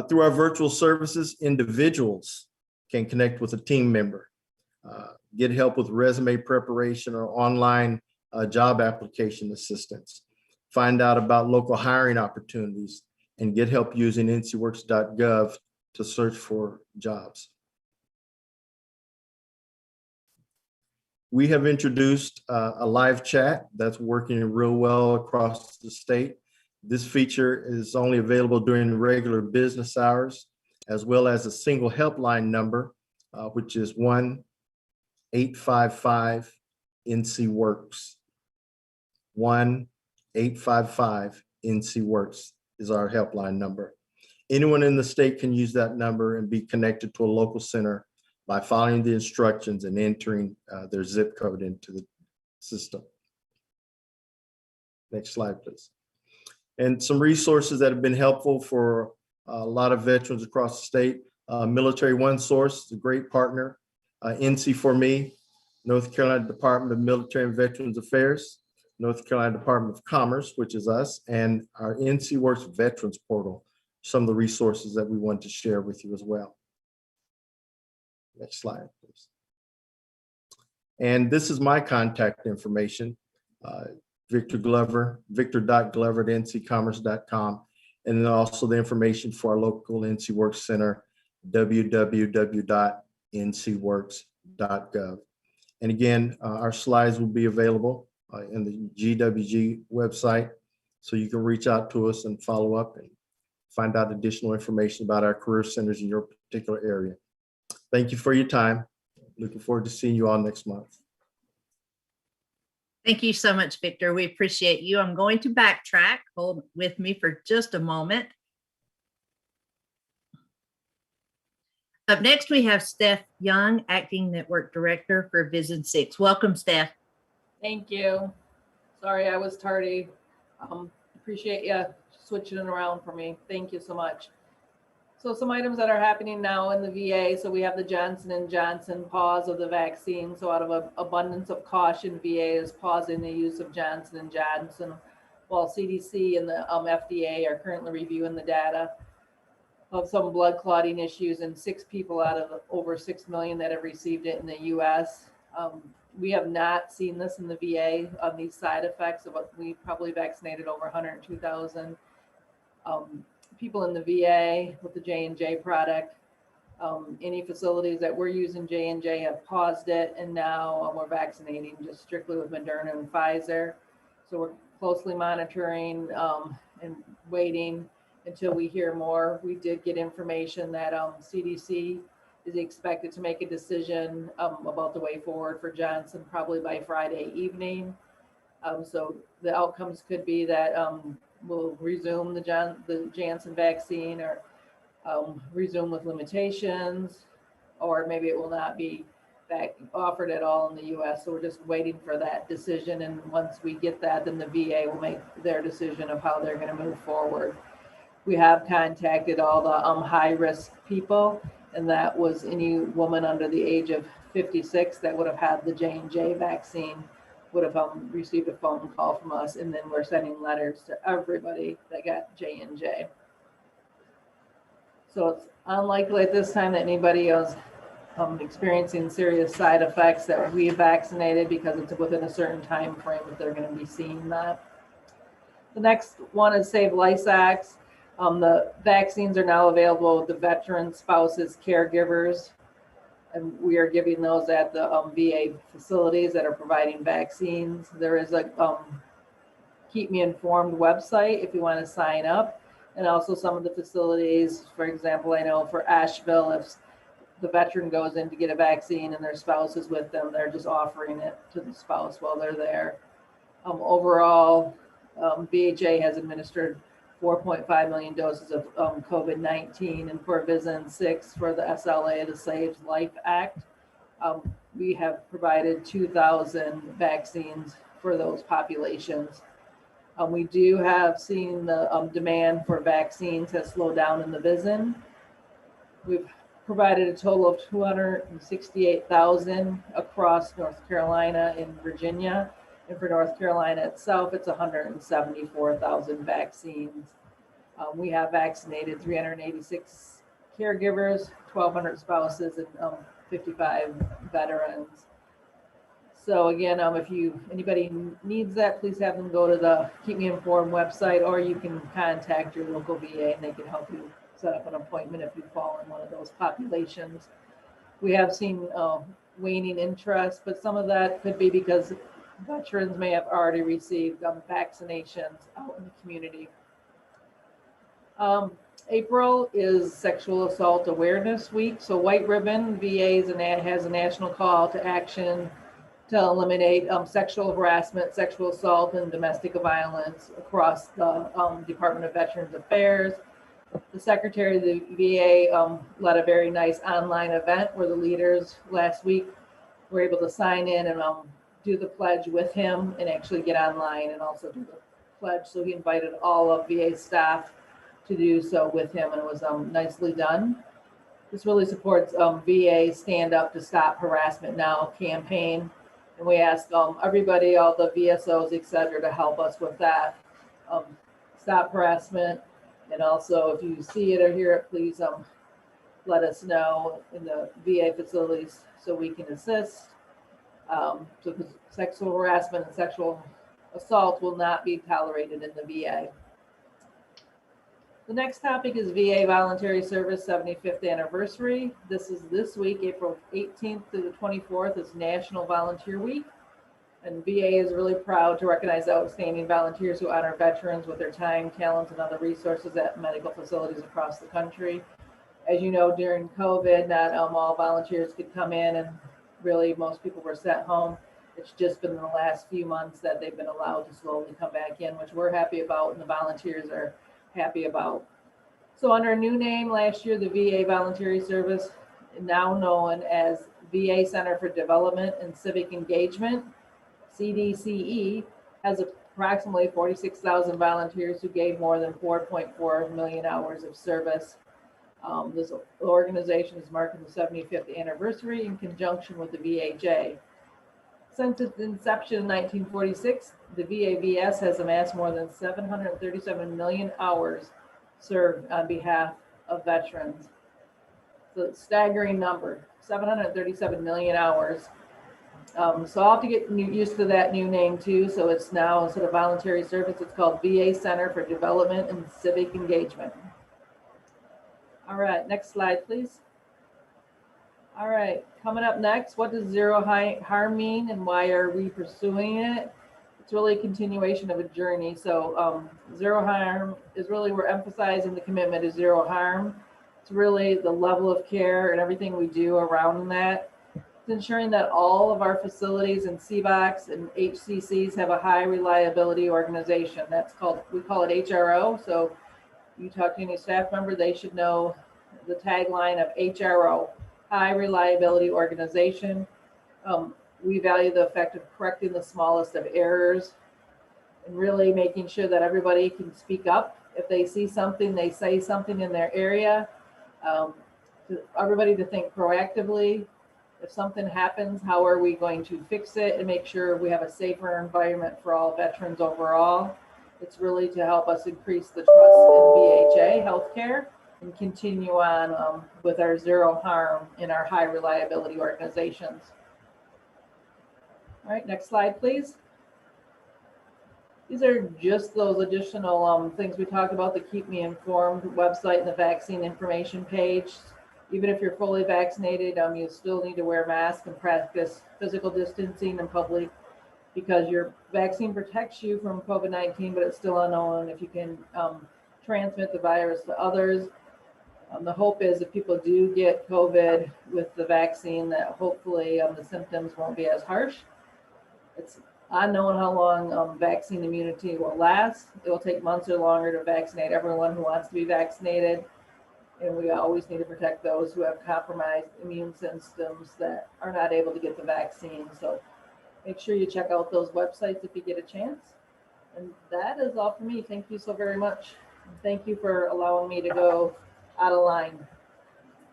Through our virtual services, individuals can connect with a team member, get help with resume preparation or online job application assistance, find out about local hiring opportunities, and get help using ncworks.gov to search for jobs. We have introduced a live chat that's working real well across the state. This feature is only available during regular business hours, as well as a single helpline number, which is 1-855-NC-WORKS. 1-855-NC-WORKS is our helpline number. Anyone in the state can use that number and be connected to a local center by following the instructions and entering their zip code into the system. Next slide, please. And some resources that have been helpful for a lot of veterans across the state. Military One Source is a great partner. NC for Me, North Carolina Department of Military and Veterans Affairs, North Carolina Department of Commerce, which is us, and our NC Works Veterans Portal, some of the resources that we want to share with you as well. Next slide, please. And this is my contact information, Victor Glover, victor.glover@ncommerce.com, and then also the information for our local NC Works Center, www.ncworks.gov. And again, our slides will be available in the GWG website, so you can reach out to us and follow up and find out additional information about our career centers in your particular area. Thank you for your time. Looking forward to seeing you all next month. Thank you so much, Victor. We appreciate you. I'm going to backtrack. Hold with me for just a moment. Up next, we have Steph Young, Acting Network Director for Vision 6. Welcome, Steph. Thank you. Sorry I was tardy. Appreciate you switching it around for me. Thank you so much. So some items that are happening now in the VA. So we have the Johnson & Johnson pause of the vaccine. So out of an abundance of caution, VA is pausing the use of Johnson & Johnson, while CDC and the FDA are currently reviewing the data of some blood clotting issues in 6 people out of over 6 million that have received it in the US. We have not seen this in the VA on these side effects. We probably vaccinated over 102,000 people in the VA with the J&J product. Any facilities that were using J&J have paused it, and now we're vaccinating just strictly with Moderna and Pfizer. So we're closely monitoring and waiting until we hear more. We did get information that CDC is expected to make a decision about the way forward for Johnson probably by Friday evening. So the outcomes could be that we'll resume the Janssen vaccine, or resume with limitations, or maybe it will not be offered at all in the US. So we're just waiting for that decision. And once we get that, then the VA will make their decision of how they're going to move forward. We have contacted all the high risk people, and that was any woman under the age of 56 that would have had the J&J vaccine would have received a phone call from us, and then we're sending letters to everybody that got J&J. So it's unlikely at this time that anybody is experiencing serious side effects that we vaccinated, because it's within a certain time frame that they're going to be seeing that. The next one is Save Lysax. The vaccines are now available with the veteran spouses, caregivers, and we are giving those at the VA facilities that are providing vaccines. There is a Keep Me Informed website if you want to sign up. And also some of the facilities, for example, I know for Asheville, if the veteran goes in to get a vaccine and their spouse is with them, they're just offering it to the spouse while they're there. Overall, VHA has administered 4.5 million doses of COVID-19, and for Vision 6 for the SLA, the Saves Life Act, we have provided 2,000 vaccines for those populations. We do have seen the demand for vaccines has slowed down in the Vision. We've provided a total of 268,000 across North Carolina and Virginia. And for North Carolina itself, it's 174,000 vaccines. We have vaccinated 386 caregivers, 1,200 spouses, and 55 veterans. So again, if anybody needs that, please have them go to the Keep Me Informed website, or you can contact your local VA and they can help you set up an appointment if you fall in one of those populations. We have seen waning interest, but some of that could be because veterans may have already received vaccinations out in the community. April is Sexual Assault Awareness Week. So White Ribbon VA has a national call to action to eliminate sexual harassment, sexual assault, and domestic violence across the Department of Veterans Affairs. The Secretary of the VA led a very nice online event where the leaders last week were able to sign in and do the pledge with him and actually get online and also do the pledge. So he invited all of VA staff to do so with him, and it was nicely done. This really supports VA Stand Up to Stop Harassment Now campaign. And we ask everybody, all the VSOs, et cetera, to help us with that. Stop harassment. And also, if you see it or hear it, please let us know in the VA facilities so we can assist. So sexual harassment and sexual assault will not be tolerated in the VA. The next topic is VA Voluntary Service 75th Anniversary. This is this week, April 18th to the 24th is National Volunteer Week. And VA is really proud to recognize outstanding volunteers who honor veterans with their time, talents, and other resources at medical facilities across the country. As you know, during COVID, not all volunteers could come in, and really most people were sent home. It's just been in the last few months that they've been allowed to slowly come back in, which we're happy about, and the volunteers are happy about. So under a new name last year, the VA Voluntary Service, now known as VA Center for Development and Civic Engagement, CDCE, has approximately 46,000 volunteers who gave more than 4.4 million hours of service. This organization is marking the 75th anniversary in conjunction with the VAJ. Since its inception in 1946, the VAVS has amassed more than 737 million hours served on behalf of veterans. So it's a staggering number, 737 million hours. So I'll have to get used to that new name too. So it's now, instead of voluntary service, it's called VA Center for Development and Civic Engagement. All right, next slide, please. All right, coming up next, what does zero harm mean and why are we pursuing it? It's really a continuation of a journey. So zero harm is really, we're emphasizing the commitment to zero harm. It's really the level of care and everything we do around that. It's ensuring that all of our facilities and CBOCs and HCCs have a high reliability organization. That's called, we call it HRO. So you talk to any staff member, they should know the tagline of HRO. High reliability organization. We value the effect of correcting the smallest of errors and really making sure that everybody can speak up. If they see something, they say something in their area. Everybody to think proactively. If something happens, how are we going to fix it and make sure we have a safer environment for all veterans overall? It's really to help us increase the trust in VHA healthcare and continue on with our zero harm in our high reliability organizations. All right, next slide, please. These are just those additional things we talked about, the Keep Me Informed website and the vaccine information page. Even if you're fully vaccinated, you still need to wear masks and practice physical distancing in public because your vaccine protects you from COVID-19, but it's still unknown if you can transmit the virus to others. The hope is if people do get COVID with the vaccine, that hopefully the symptoms won't be as harsh. It's unknown how long vaccine immunity will last. It will take months or longer to vaccinate everyone who wants to be vaccinated. And we always need to protect those who have compromised immune systems that are not able to get the vaccine. So make sure you check out those websites if you get a chance. And that is all for me. Thank you so very much. And thank you for allowing me to go out of line.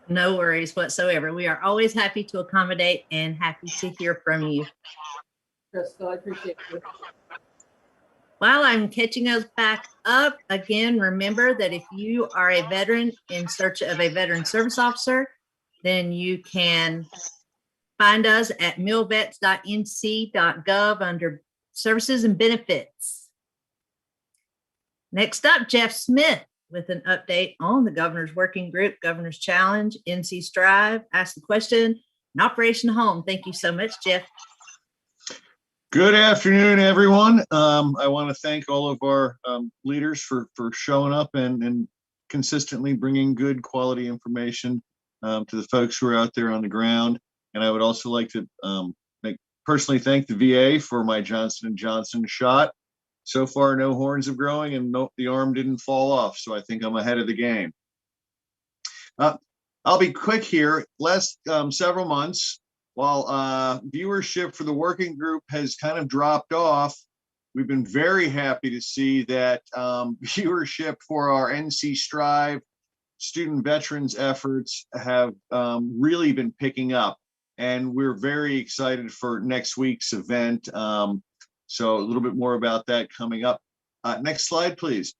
No worries whatsoever. We are always happy to accommodate and happy to hear from you. Crystal, I appreciate you. While I'm catching us back up, again, remember that if you are a veteran in search of a veteran service officer, then you can find us at milvets.nc.gov under services and benefits. Next up, Jeff Smith with an update on the Governor's Working Group, Governor's Challenge, NC Strive, Ask the Question, and Operation Home. Thank you so much, Jeff. Good afternoon, everyone. I want to thank all of our leaders for showing up and consistently bringing good quality information to the folks who are out there on the ground. And I would also like to personally thank the VA for my Johnson & Johnson shot. So far, no horns of growing and the arm didn't fall off. So I think I'm ahead of the game. I'll be quick here. Last several months, while viewership for the working group has kind of dropped off, we've been very happy to see that viewership for our NC Strive student veterans efforts have really been picking up. And we're very excited for next week's event. So a little bit more about that coming up. Next slide, please.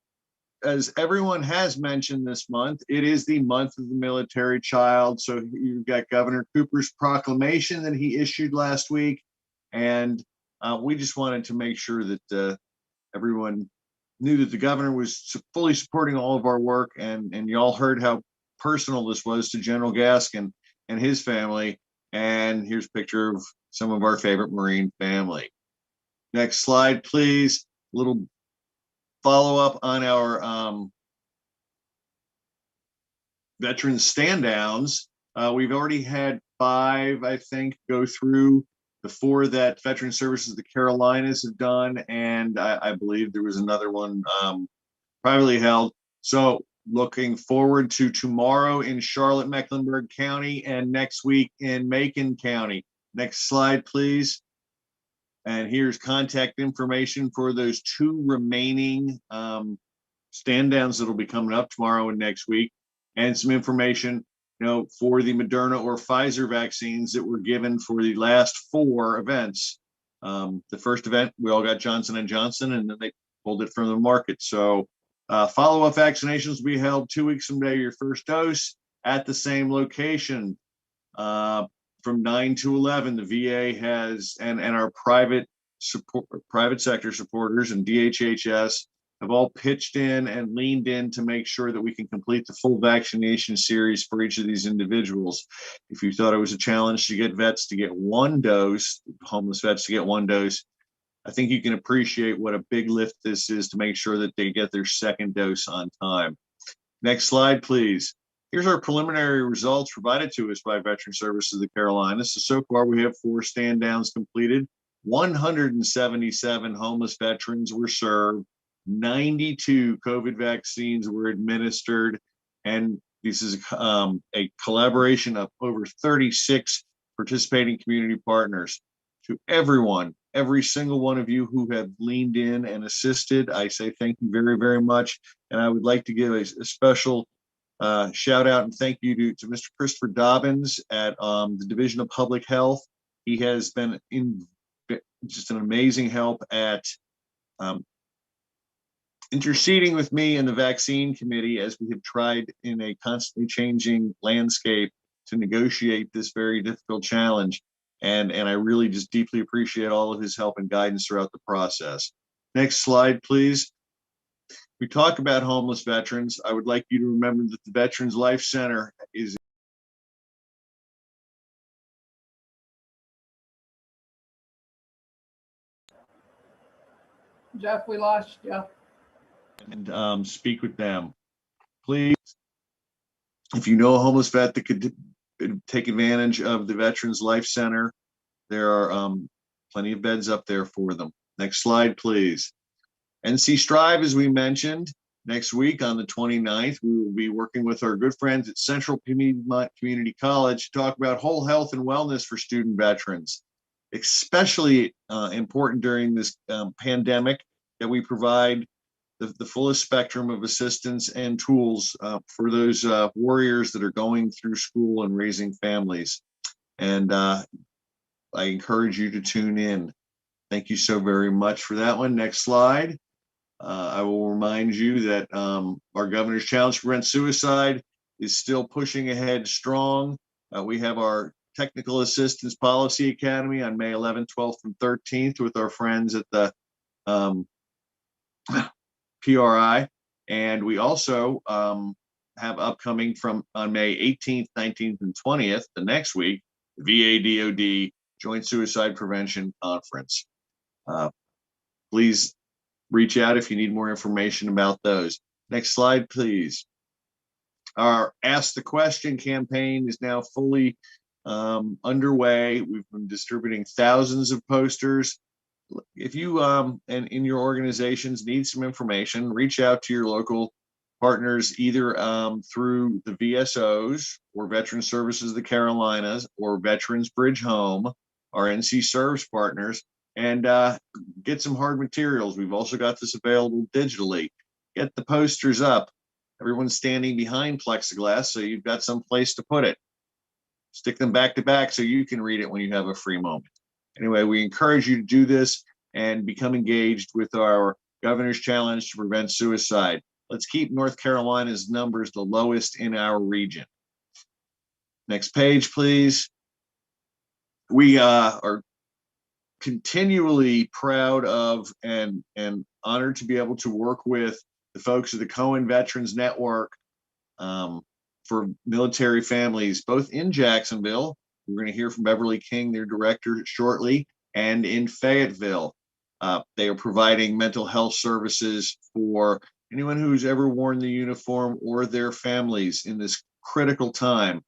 As everyone has mentioned this month, it is the month of the military child. So you've got Governor Cooper's proclamation that he issued last week. And we just wanted to make sure that everyone knew that the governor was fully supporting all of our work. And you all heard how personal this was to General Gaskin and his family. And here's a picture of some of our favorite Marine family. Next slide, please. A little follow-up on our veteran stand-downs. We've already had 5, I think, go through. The 4 that Veteran Services of the Carolinas have done, and I believe there was another one privately held. So looking forward to tomorrow in Charlotte, Mecklenburg County, and next week in Macon County. Next slide, please. And here's contact information for those 2 remaining stand downs that'll be coming up tomorrow and next week, and some information, for the Moderna or Pfizer vaccines that were given for the last 4 events. The first event, we all got Johnson & Johnson, and then they pulled it from the market. So follow-up vaccinations will be held 2 weeks from today, your first dose at the same location. From 9 to 11, the VA has, and our private sector supporters and DHHS have all pitched in and leaned in to make sure that we can complete the full vaccination series for each of these individuals. If you thought it was a challenge to get vets to get 1 dose, homeless vets to get 1 dose, I think you can appreciate what a big lift this is to make sure that they get their 2nd dose on time. Next slide, please. Here's our preliminary results provided to us by Veteran Services of the Carolinas. So far, we have 4 stand downs completed. 177 homeless veterans were served. 92 COVID vaccines were administered. And this is a collaboration of over 36 participating community partners. To everyone, every single one of you who have leaned in and assisted, I say thank you very, very much. And I would like to give a special shout out and thank you to Mr. Christopher Dobbins at the Division of Public Health. He has been just an amazing help at interceding with me and the vaccine committee as we have tried in a constantly changing landscape to negotiate this very difficult challenge. And I really just deeply appreciate all of his help and guidance throughout the process. Next slide, please. We talk about homeless veterans. I would like you to remember that the Veterans Life Center is Jeff, we lost you. and speak with them. Please, if you know a homeless vet that could take advantage of the Veterans Life Center, there are plenty of beds up there for them. Next slide, please. NC Strive, as we mentioned, next week on the 29th, we will be working with our good friends at Central Community College to talk about whole health and wellness for student veterans. Especially important during this pandemic, that we provide the fullest spectrum of assistance and tools for those warriors that are going through school and raising families. And I encourage you to tune in. Thank you so very much for that one. Next slide. I will remind you that our Governor's Challenge to Prevent Suicide is still pushing ahead strong. We have our Technical Assistance Policy Academy on May 11th, 12th, and 13th with our friends at the PRI. And we also have upcoming on May 18th, 19th, and 20th, the next week, the VA-DOD Joint Suicide Prevention Conference. Please reach out if you need more information about those. Next slide, please. Our Ask the Question campaign is now fully underway. We've been distributing thousands of posters. If you and in your organizations need some information, reach out to your local partners, either through the VSOs or Veteran Services of the Carolinas or Veterans Bridge Home, our NC Serves partners, and get some hard materials. We've also got this available digitally. Get the posters up. Everyone's standing behind plexiglass, so you've got some place to put it. Stick them back to back so you can read it when you have a free moment. Anyway, we encourage you to do this and become engaged with our Governor's Challenge to Prevent Suicide. Let's keep North Carolina's numbers the lowest in our region. Next page, please. We are continually proud of and honored to be able to work with the folks of the Cohen Veterans Network for military families, both in Jacksonville. We're going to hear from Beverly King, their director, shortly, and in Fayetteville. They are providing mental health services for anyone who's ever worn the uniform or their families in this critical time.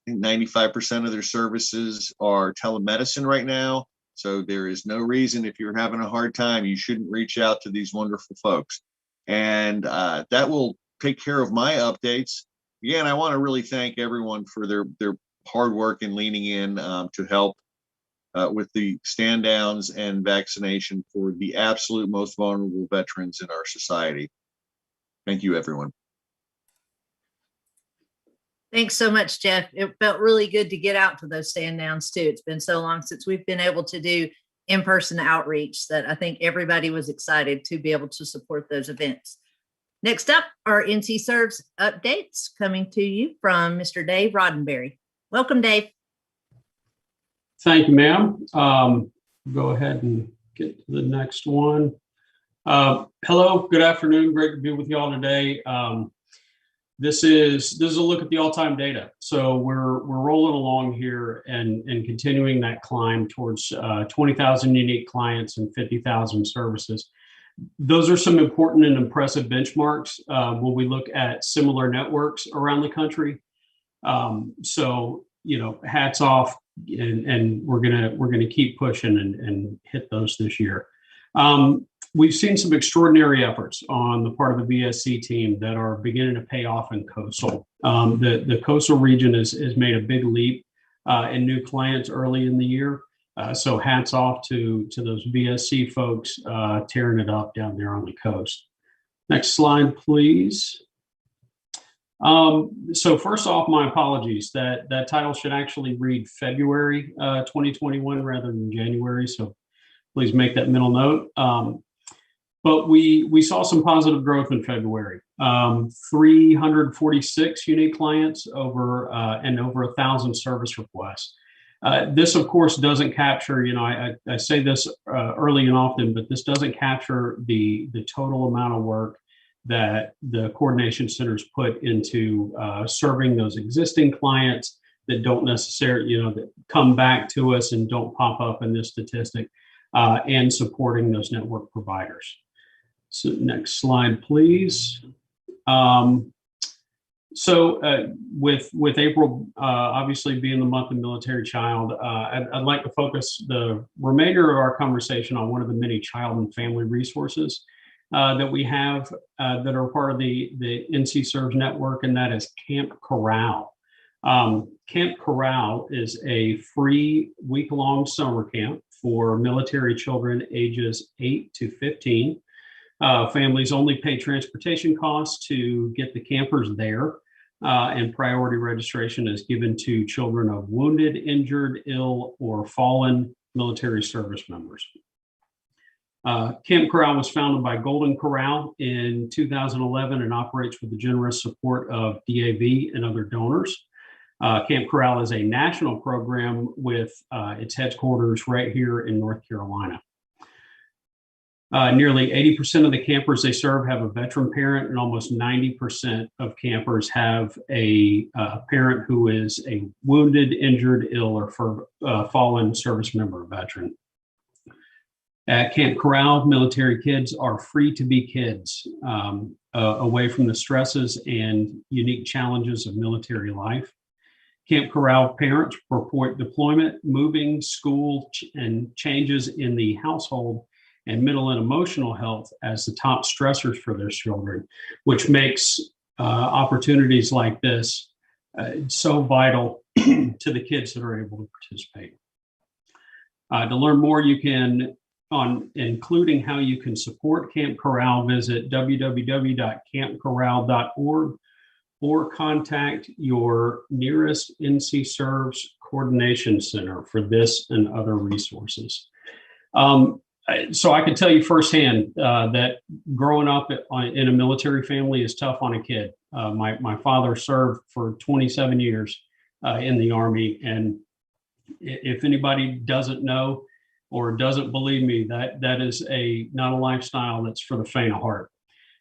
I think 95% of their services are telemedicine right now. So there is no reason, if you're having a hard time, you shouldn't reach out to these wonderful folks. And that will take care of my updates. Again, I want to really thank everyone for their hard work and leaning in to help with the stand downs and vaccination for the absolute most vulnerable veterans in our society. Thank you, everyone. Thanks so much, Jeff. It felt really good to get out to those stand downs too. It's been so long since we've been able to do in-person outreach that I think everybody was excited to be able to support those events. Next up are NC Serves updates coming to you from Mr. Dave Roddenberry. Welcome, Dave. Thank you, ma'am. Go ahead and get to the next one. Hello, good afternoon. Great to be with you all today. This is a look at the all-time data. So we're rolling along here and continuing that climb towards 20,000 unique clients and 50,000 services. Those are some important and impressive benchmarks when we look at similar networks around the country. So, you know, hats off, and we're gonna keep pushing and hit those this year. We've seen some extraordinary efforts on the part of the VSC team that are beginning to pay off in coastal. The coastal region has made a big leap in new clients early in the year. So hats off to those VSC folks tearing it up down there on the coast. Next slide, please. So first off, my apologies. That title should actually read February 2021 rather than January. So please make that mental note. But we saw some positive growth in February. 346 unique clients and over 1,000 service requests. This, of course, doesn't capture, I say this early and often, but this doesn't capture the total amount of work that the coordination centers put into serving those existing clients that don't necessarily, that come back to us and don't pop up in this statistic, and supporting those network providers. So next slide, please. With April obviously being the month of military child, I'd like to focus the remainder of our conversation on one of the many child and family resources that we have that are part of the NC Serves network, and that is Camp Corral. Camp Corral is a free week-long summer camp for military children ages 8 to 15. Families only pay transportation costs to get the campers there, and priority registration is given to children of wounded, injured, ill, or fallen military service members. Camp Corral was founded by Golden Corral in 2011 and operates with the generous support of DAV and other donors. Camp Corral is a national program with its headquarters right here in North Carolina. Nearly 80% of the campers they serve have a veteran parent, and almost 90% of campers have a parent who is a wounded, injured, ill, or fallen service member or veteran. At Camp Corral, military kids are free to be kids, away from the stresses and unique challenges of military life. Camp Corral parents report deployment, moving, school, and changes in the household and mental and emotional health as the top stressors for their children, which makes opportunities like this so vital to the kids that are able to participate. To learn more, you can, including how you can support Camp Corral, visit www.campcorral.org or contact your nearest NC Serves Coordination Center for this and other resources. So I can tell you firsthand that growing up in a military family is tough on a kid. My father served for 27 years in the Army, and if anybody doesn't know or doesn't believe me, that is not a lifestyle that's for the faint of heart.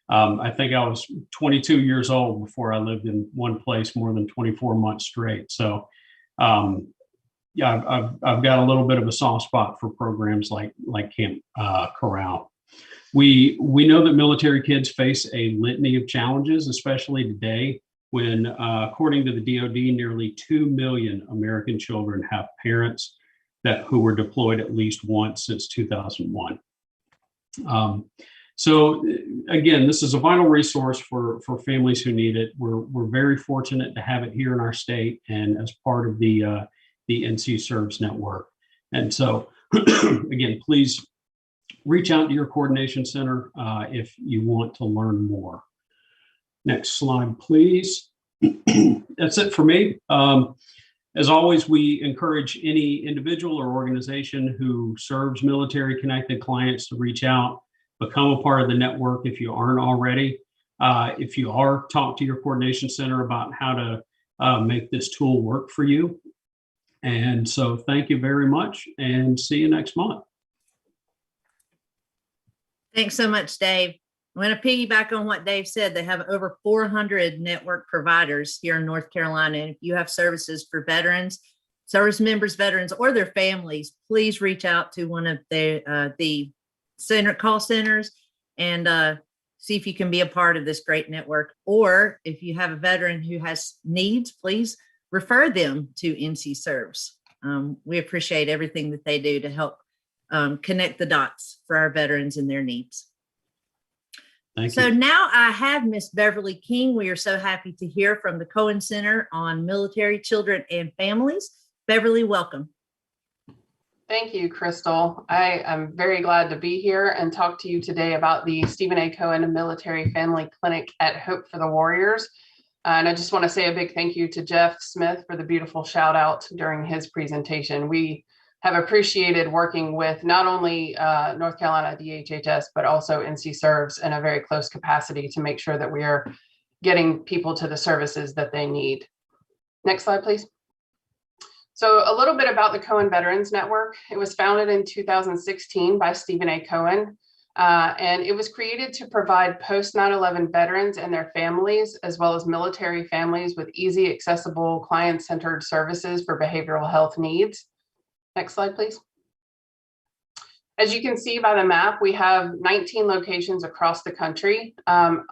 I think I was 22 years old before I lived in one place more than 24 months straight. So yeah, I've got a little bit of a soft spot for programs like Camp Corral. We know that military kids face a litany of challenges, especially today when, according to the DoD, nearly 2 million American children have parents who were deployed at least once since 2001. So again, this is a vital resource for families who need it. We're very fortunate to have it here in our state and as part of the NC Serves network. And so again, please reach out to your coordination center if you want to learn more. Next slide, please. That's it for me. As always, we encourage any individual or organization who serves military connected clients to reach out, become a part of the network if you aren't already. If you are, talk to your coordination center about how to make this tool work for you. And so thank you very much and see you next month. Thanks so much, Dave. I'm going to piggyback on what Dave said. They have over 400 network providers here in North Carolina. And if you have services for veterans, service members, veterans, or their families, please reach out to one of the call centers and see if you can be a part of this great network. Or if you have a veteran who has needs, please refer them to NC Serves. We appreciate everything that they do to help connect the dots for our veterans and their needs. Thank so you. Now I have Miss Beverly King. We are so happy to hear from the Cohen Center on Military Children and Families. Beverly, welcome. Thank you, Crystal. I am very glad to be here and talk to you today about the Stephen A. Cohen Military Family Clinic at Hope for the Warriors. And I just want to say a big thank you to Jeff Smith for the beautiful shout out during his presentation. We have appreciated working with not only North Carolina DHHS, but also NC Serves in a very close capacity to make sure that we are getting people to the services that they need. Next slide, please. So a little bit about the Cohen Veterans Network. It was founded in 2016 by Stephen A. Cohen, and it was created to provide post 9/11 veterans and their families, as well as military families, with easy, accessible, client-centered services for behavioral health needs. Next slide, please. As you can see by the map, we have 19 locations across the country,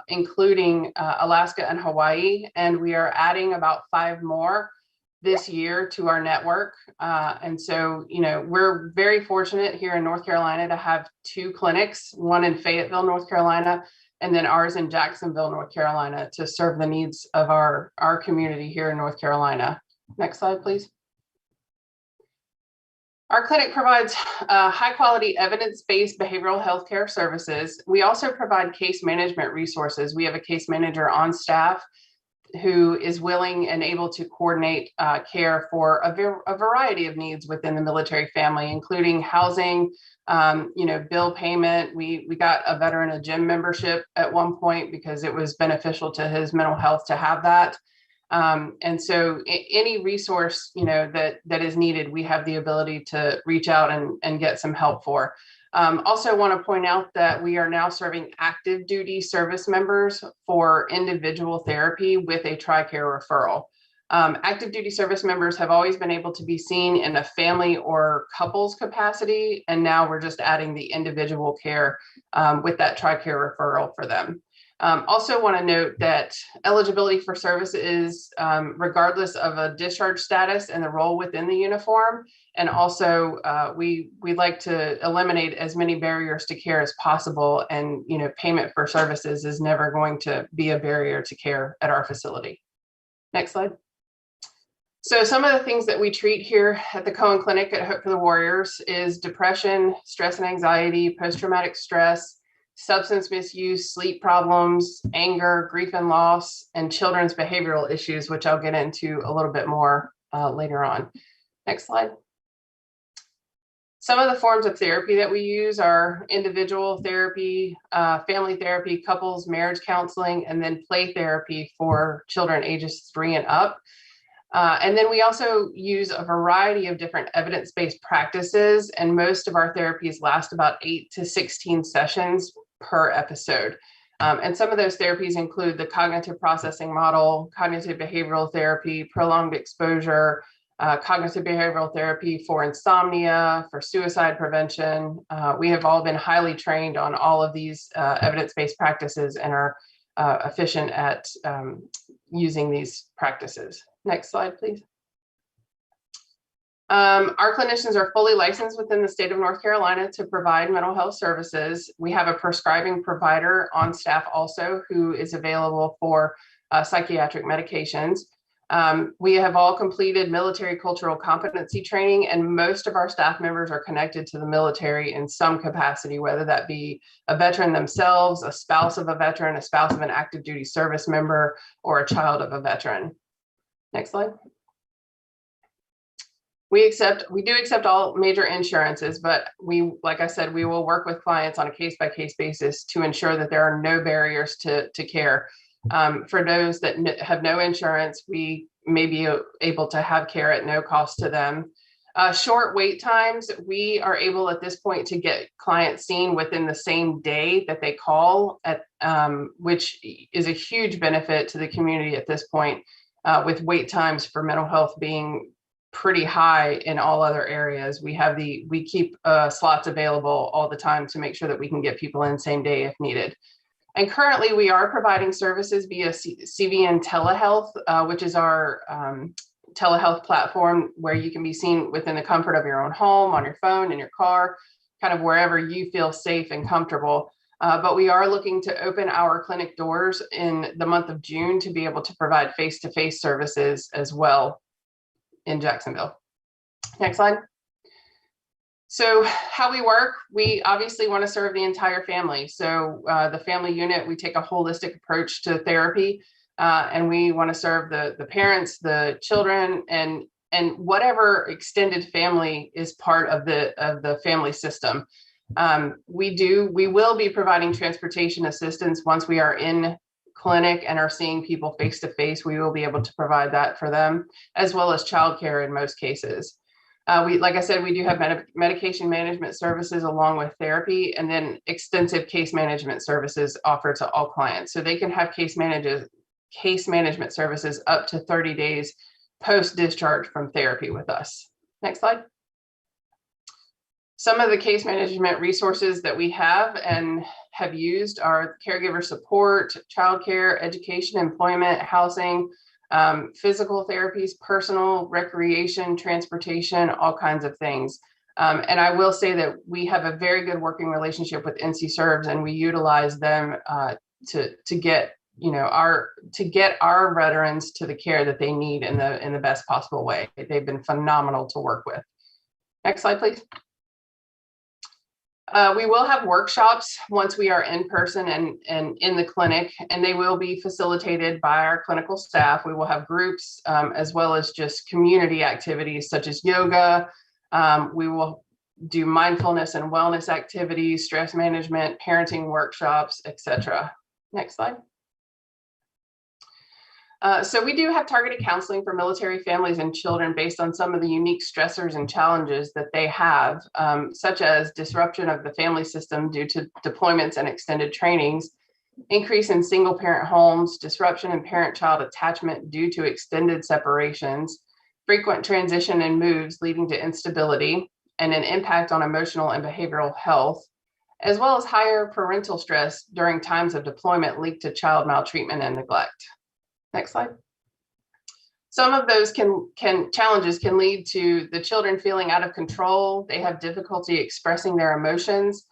including Alaska and Hawaii, and we are adding about 5 more this year to our network. And so, we're very fortunate here in North Carolina to have 2 clinics, one in Fayetteville, North Carolina, and then ours in Jacksonville, North Carolina, to serve the needs of our community here in North Carolina. Next slide, please. Our clinic provides high quality evidence-based behavioral health care services. We also provide case management resources. We have a case manager on staff who is willing and able to coordinate care for a variety of needs within the military family, including housing, bill payment. We got a veteran a gym membership at one point because it was beneficial to his mental health to have that. And so any resource, that is needed, we have the ability to reach out and get some help for. Also want to point out that we are now serving active duty service members for individual therapy with a TRICARE referral. Active duty service members have always been able to be seen in a family or couples capacity, and now we're just adding the individual care with that TRICARE referral for them. Also want to note that eligibility for service is regardless of a discharge status and the role within the uniform. And also we'd like to eliminate as many barriers to care as possible. And, payment for services is never going to be a barrier to care at our facility. Next slide. So some of the things that we treat here at the Cohen Clinic at Hope for the Warriors is depression, stress and anxiety, post-traumatic stress, substance misuse, sleep problems, anger, grief and loss, and children's behavioral issues, which I'll get into a little bit more later on. Next slide. Some of the forms of therapy that we use are individual therapy, family therapy, couples, marriage counseling, and then play therapy for children ages 3 and up. And then we also use a variety of different evidence-based practices, and most of our therapies last about 8 to 16 sessions per episode. And some of those therapies include the cognitive processing model, cognitive behavioral therapy, prolonged exposure, cognitive behavioral therapy for insomnia, for suicide prevention. We have all been highly trained on all of these evidence-based practices and are efficient at using these practices. Next slide, please. Our clinicians are fully licensed within the state of North Carolina to provide mental health services. We have a prescribing provider on staff also who is available for psychiatric medications. We have all completed military cultural competency training, and most of our staff members are connected to the military in some capacity, whether that be a veteran themselves, a spouse of a veteran, a spouse of an active duty service member, or a child of a veteran. Next slide. We do accept all major insurances, but like I said, we will work with clients on a case-by-case basis to ensure that there are no barriers to care. For those that have no insurance, we may be able to have care at no cost to them. Short wait times, we are able at this point to get clients seen within the same day that they call, which is a huge benefit to the community at this point, with wait times for mental health being pretty high in all other areas. We keep slots available all the time to make sure that we can get people in same day if needed. And currently we are providing services via CVN Telehealth, which is our telehealth platform where you can be seen within the comfort of your own home, on your phone, in your car, kind of wherever you feel safe and comfortable. But we are looking to open our clinic doors in the month of June to be able to provide face-to-face services as well in Jacksonville. Next slide. So how we work, we obviously want to serve the entire family. So the family unit, we take a holistic approach to therapy, and we want to serve the parents, the children, and whatever extended family is part of the family system. We will be providing transportation assistance once we are in clinic and are seeing people face to face, we will be able to provide that for them, as well as childcare in most cases. Like I said, we do have medication management services along with therapy, and then extensive case management services offered to all clients. So they can have case management services up to 30 days post-discharge from therapy with us. Next slide. Some of the case management resources that we have and have used are caregiver support, childcare, education, employment, housing, physical therapies, personal, recreation, transportation, all kinds of things. And I will say that we have a very good working relationship with NC Serves, and we utilize them to get our veterans to the care that they need in the best possible way. They've been phenomenal to work with. Next slide, please. We will have workshops once we are in person and in the clinic, and they will be facilitated by our clinical staff. We will have groups as well as just community activities such as yoga. We will do mindfulness and wellness activities, stress management, parenting workshops, etc. Next slide. So we do have targeted counseling for military families and children based on some of the unique stressors and challenges that they have, such as disruption of the family system due to deployments and extended trainings, increase in single parent homes, disruption in parent-child attachment due to extended separations, frequent transition and moves leading to instability, and an impact on emotional and behavioral health, as well as higher parental stress during times of deployment linked to child maltreatment and neglect. Next slide. Some of those challenges can lead to the children feeling out of control. They have difficulty expressing their emotions.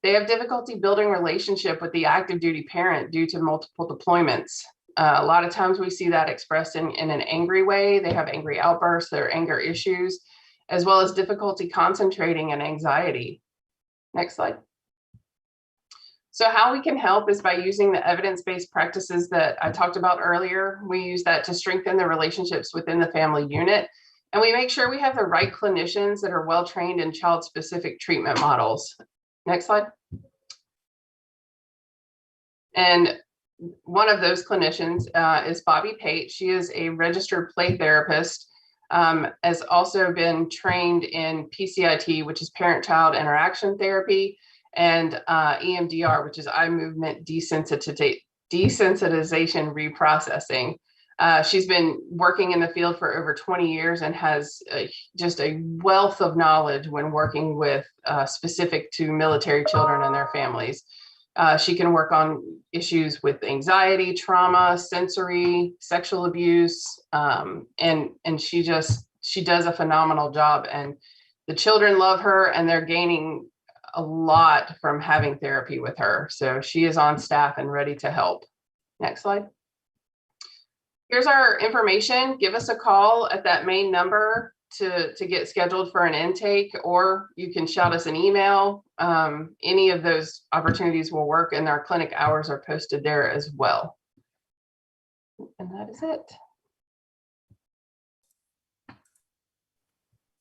They have difficulty building relationship with the active duty parent due to multiple deployments. A lot of times we see that expressed in an angry way. They have angry outbursts, their anger issues, as well as difficulty concentrating and anxiety. Next slide. So how we can help is by using the evidence-based practices that I talked about earlier. We use that to strengthen the relationships within the family unit. And we make sure we have the right clinicians that are well-trained in child-specific treatment models. Next slide. And one of those clinicians is Bobby Pate. She is a registered play therapist, has also been trained in PCIT, which is parent-child interaction therapy, and EMDR, which is eye movement desensitization reprocessing. She's been working in the field for over 20 years and has just a wealth of knowledge when working with specific to military children and their families. She can work on issues with anxiety, trauma, sensory, sexual abuse, and she does a phenomenal job. And the children love her, and they're gaining a lot from having therapy with her. So she is on staff and ready to help. Next slide. Here's our information. Give us a call at that main number to get scheduled for an intake, or you can shout us an email. Any of those opportunities will work, and our clinic hours are posted there as well. And that is it.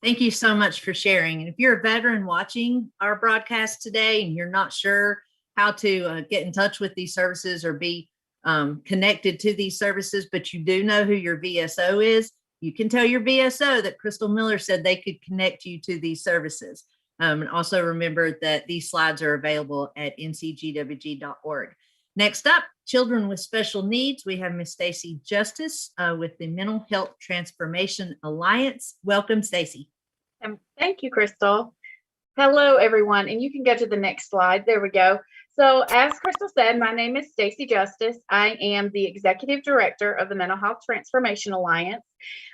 Thank you so much for sharing. And if you're a veteran watching our broadcast today and you're not sure how to get in touch with these services or be connected to these services, but you do know who your VSO is, you can tell your VSO that Crystal Miller said they could connect you to these services. And also remember that these slides are available at ncgwg.org. Next up, children with special needs. We have Miss Stacy Justice with the Mental Health Transformation Alliance. Welcome, Stacy. Thank you, Crystal. Hello, everyone. And you can go to the next slide. There we go. So as Crystal said, my name is Stacy Justice. I am the Executive Director of the Mental Health Transformation Alliance,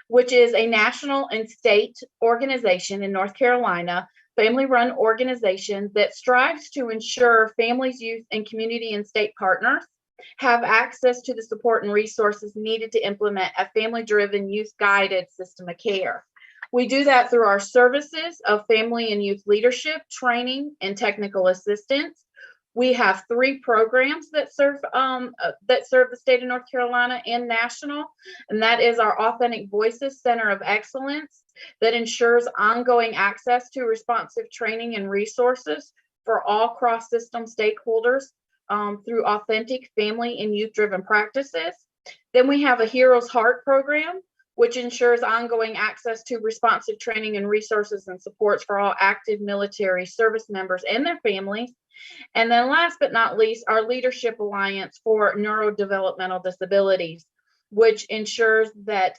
which is a national and state organization in North Carolina, family-run organization that strives to ensure families, youth, and community and state partners have access to the support and resources needed to implement a family-driven, youth-guided system of care. We do that through our services of family and youth leadership, training, and technical assistance. We have 3 programs that serve the state of North Carolina and national, and that is our Authentic Voices Center of Excellence that ensures ongoing access to responsive training and resources for all cross-system stakeholders. through authentic family and youth-driven practices. Then we have a Hero's Heart program, which ensures ongoing access to responsive training and resources and supports for all active military service members and their families. And then last but not least, our Leadership Alliance for Neurodevelopmental Disabilities, which ensures that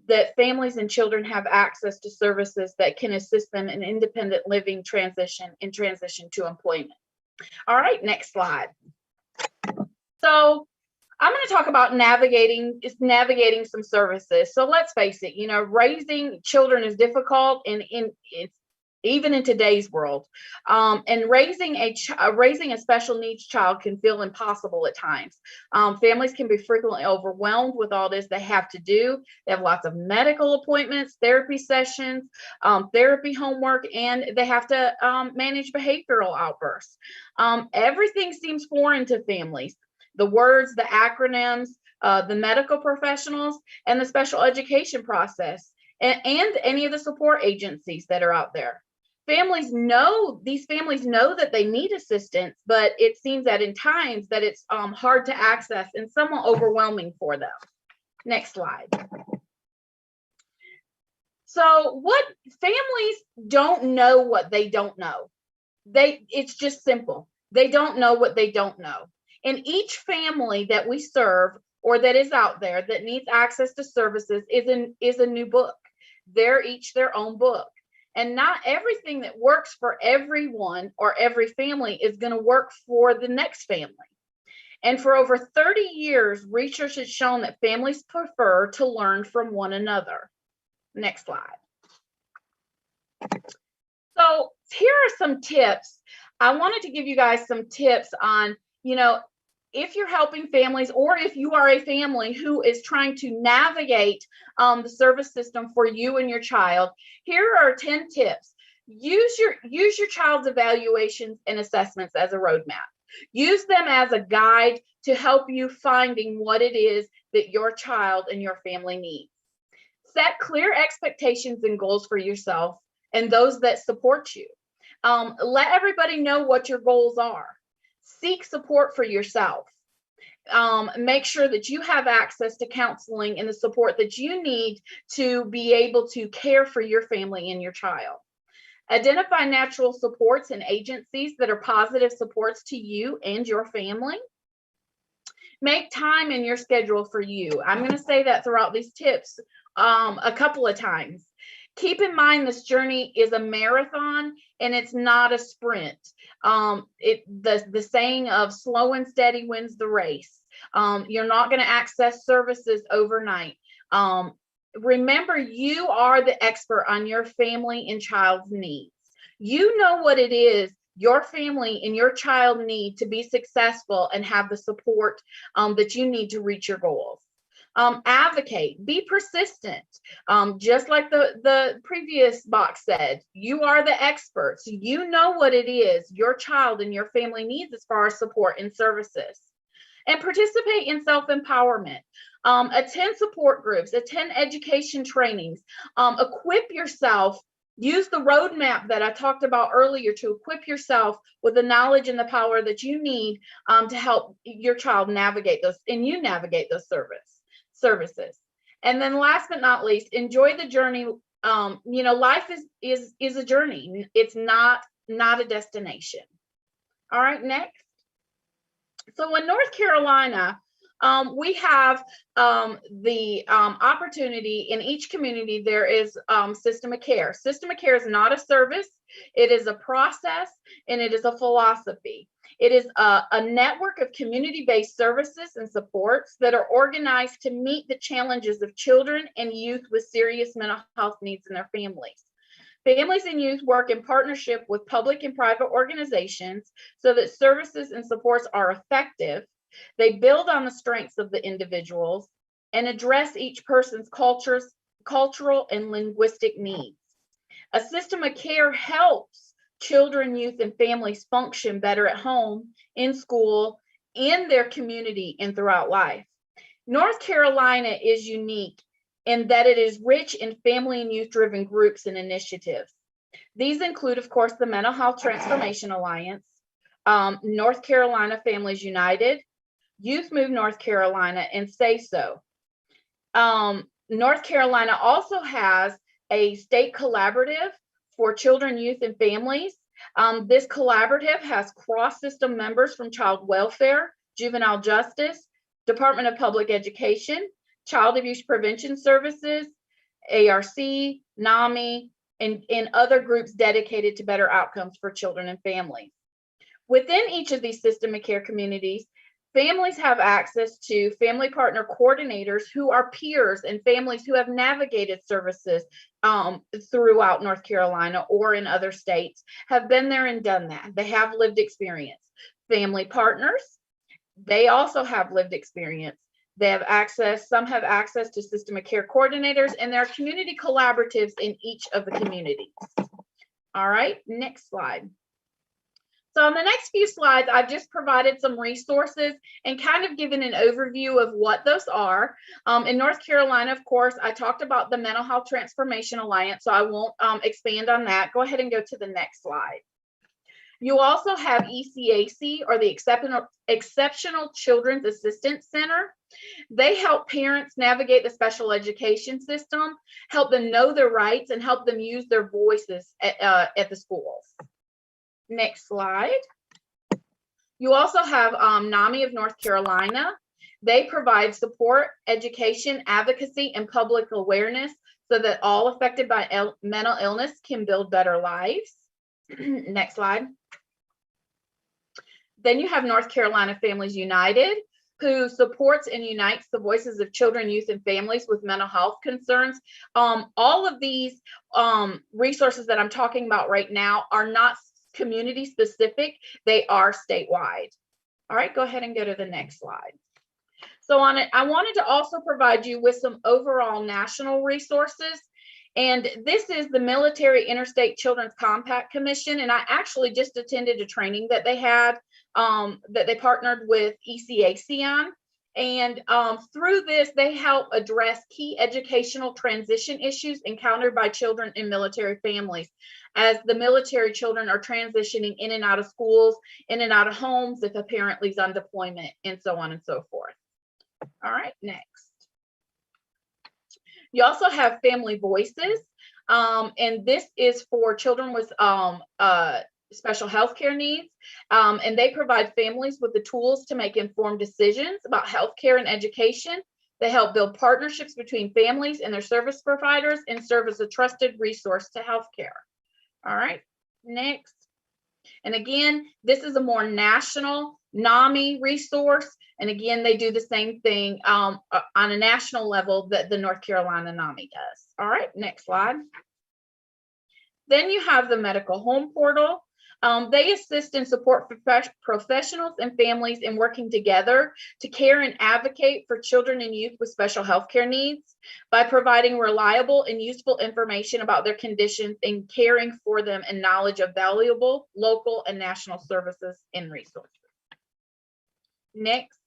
that families and children have access to services that can assist them in independent living transition to employment. All right, next slide. So I'm going to talk about navigating some services. So let's face it, raising children is difficult, and it's even in today's world. And raising a special needs child can feel impossible at times. Families can be frequently overwhelmed with all this they have to do. They have lots of medical appointments, therapy sessions, therapy homework, and they have to manage behavioral outbursts. Everything seems foreign to families. The words, the acronyms, the medical professionals, and the special education process, and any of the support agencies that are out there. These families know that they need assistance, but it seems that in times that it's hard to access and somewhat overwhelming for them. Next slide. So what families don't know what they don't know. It's just simple. They don't know what they don't know. And each family that we serve or that is out there that needs access to services is a new book. They're each their own book. And not everything that works for everyone or every family is going to work for the next family. And for over 30 years, research has shown that families prefer to learn from one another. Next slide. So here are some tips. I wanted to give you guys some tips on, if you're helping families, or if you are a family who is trying to navigate the service system for you and your child, here are 10 tips. Use your child's evaluations and assessments as a roadmap. Use them as a guide to help you finding what it is that your child and your family needs. Set clear expectations and goals for yourself and those that support you. Let everybody know what your goals are. Seek support for yourself. Make sure that you have access to counseling and the support that you need to be able to care for your family and your child. Identify natural supports and agencies that are positive supports to you and your family. Make time in your schedule for you. I'm going to say that throughout these tips a couple of times. Keep in mind this journey is a marathon and it's not a sprint. The saying of slow and steady wins the race. You're not going to access services overnight. Remember, you are the expert on your family and child's needs. You know what it is your family and your child need to be successful and have the support that you need to reach your goals. Advocate, be persistent. Just like the previous box said, you are the experts. You know what it is your child and your family needs as far as support and services. And participate in self-empowerment. Attend support groups, attend education trainings, equip yourself. Use the roadmap that I talked about earlier to equip yourself with the knowledge and the power that you need to help your child navigate those, and you navigate those services. And then last but not least, enjoy the journey. Life is a journey. It's not a destination. All right, next. So in North Carolina, we have the opportunity in each community. There is System of Care. System of Care is not a service. It is a process and it is a philosophy. It is a network of community-based services and supports that are organized to meet the challenges of children and youth with serious mental health needs in their families. Families and youth work in partnership with public and private organizations so that services and supports are effective. They build on the strengths of the individuals and address each person's cultural and linguistic needs. A system of care helps children, youth, and families function better at home, in school, in their community, and throughout life. North Carolina is unique in that it is rich in family and youth-driven groups and initiatives. These include, of course, the Mental Health Transformation Alliance, North Carolina Families United, Youth Move North Carolina, and Say So. North Carolina also has a state collaborative for children, youth, and families. This collaborative has cross-system members from child welfare, juvenile justice, Department of Public Education, Child Abuse Prevention Services, ARC, NAMI, and other groups dedicated to better outcomes for children and families. Within each of these system of care communities, families have access to family partner coordinators who are peers and families who have navigated services throughout North Carolina or in other states, have been there and done that. They have lived experience. Family partners, they also have lived experience. They have access, some have access to system of care coordinators, and there are community collaboratives in each of the communities. All right, next slide. So on the next few slides, I've just provided some resources and kind of given an overview of what those are. In North Carolina, of course, I talked about the Mental Health Transformation Alliance, so I won't expand on that. Go ahead and go to the next slide. You also have ECAC, or the Exceptional Children's Assistance Center. They help parents navigate the special education system, help them know their rights, and help them use their voices at the schools. Next slide. You also have NAMI of North Carolina. They provide support, education, advocacy, and public awareness so that all affected by mental illness can build better lives. Next slide. Then you have North Carolina Families United, who supports and unites the voices of children, youth, and families with mental health concerns. All of these resources that I'm talking about right now are not community specific, they are statewide. All right, go ahead and go to the next slide. So on it, I wanted to also provide you with some overall national resources. And this is the Military Interstate Children's Compact Commission. And I actually just attended a training that they had, that they partnered with ECAC on. And through this, they help address key educational transition issues encountered by children in military families, as the military children are transitioning in and out of schools, in and out of homes if a parent leaves on deployment, and so on and so forth. All right, next. You also have Family Voices, and this is for children with special health care needs, and they provide families with the tools to make informed decisions about healthcare and education. They help build partnerships between families and their service providers and serve as a trusted resource to healthcare. All right, next. And again, this is a more national NAMI resource. And again, they do the same thing on a national level that the North Carolina NAMI does. All right, next slide. Then you have the Medical Home Portal. They assist and support professionals and families in working together to care and advocate for children and youth with special health care needs by providing reliable and useful information about their conditions and caring for them and knowledge of valuable local and national services and resources. Next.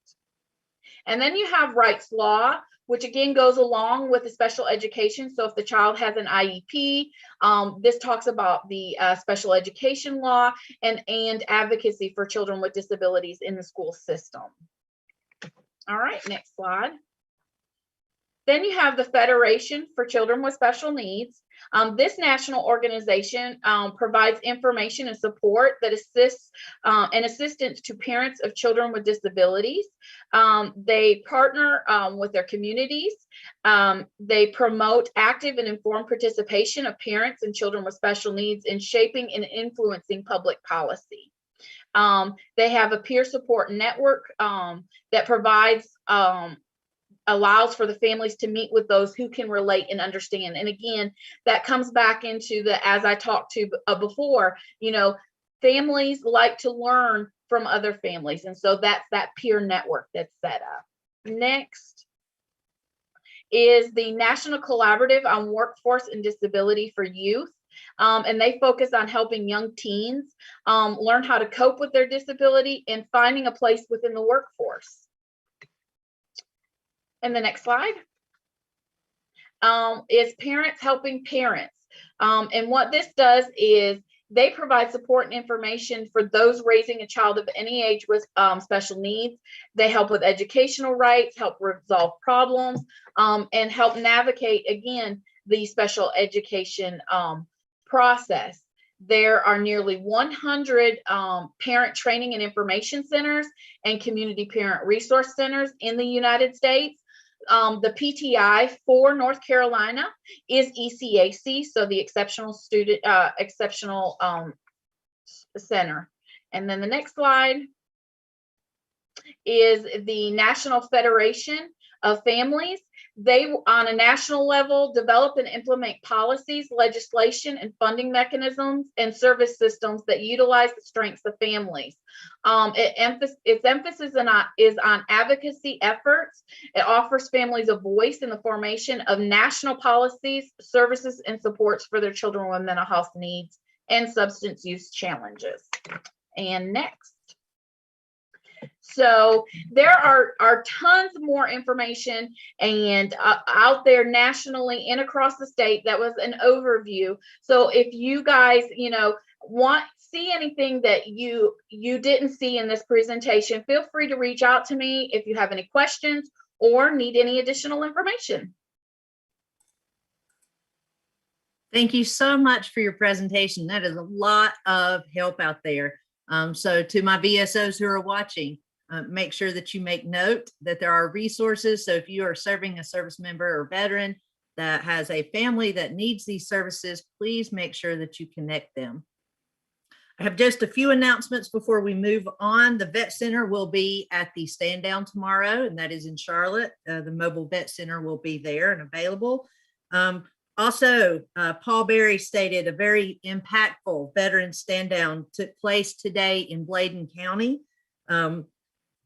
And then you have Rights Law, which again goes along with the special education. So if the child has an IEP, this talks about the special education law and advocacy for children with disabilities in the school system. All right, next slide. Then you have the Federation for Children with Special Needs. This national organization provides information and support that assists and assistance to parents of children with disabilities. They partner with their communities. They promote active and informed participation of parents and children with special needs in shaping and influencing public policy. They have a peer support network that provides allows for the families to meet with those who can relate and understand. And again, that comes back into the, as I talked to before, you know, families like to learn from other families. And so that's that peer network that's set up. Next is the National Collaborative on Workforce and Disability for Youth. And they focus on helping young teens learn how to cope with their disability and finding a place within the workforce. And the next slide is Parents Helping Parents. And what this does is They provide support and information for those raising a child of any age with special needs. They help with educational rights, help resolve problems, and help navigate, again, the special education process. There are nearly 100 parent training and information centers and community parent resource centers in the United States. The PTI for North Carolina is ECAC, so the Exceptional Center. And then the next slide is the National Federation of Families. They, on a national level, develop and implement policies, legislation, and funding mechanisms and service systems that utilize the strengths of families. Its emphasis is on advocacy efforts. It offers families a voice in the formation of national policies, services, and supports for their children with mental health needs and substance use challenges. And next. So there are tons more information and out there nationally and across the state. That was an overview. So if you guys, see anything that you didn't see in this presentation, feel free to reach out to me if you have any questions or need any additional information. Thank you so much for your presentation. That is a lot of help out there. So to my VSOs who are watching, make sure that you make note that there are resources. So if you are serving a service member or veteran that has a family that needs these services, please make sure that you connect them. I have just a few announcements before we move on. The Vet Center will be at the Stand Down tomorrow, and that is in Charlotte. The mobile vet center will be there and available. Also, Paul Berry stated a very impactful veteran stand down took place today in Bladen County.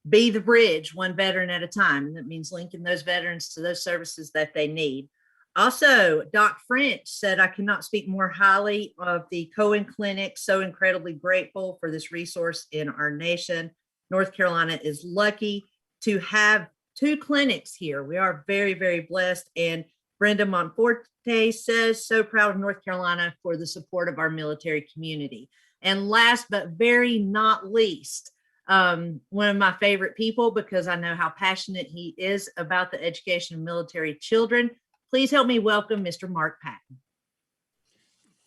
Be the bridge, one veteran at a time. And that means linking those veterans to those services that they need. Also, Doc French said, I cannot speak more highly of the Cohen Clinic. So incredibly grateful for this resource in our nation. North Carolina is lucky to have 2 clinics here. We are very, very blessed. And Brenda Monforte says, so proud of North Carolina for the support of our military community. And last but very not least, one of my favorite people, because I know how passionate he is about the education of military children. Please help me welcome Mr. Mark Patton.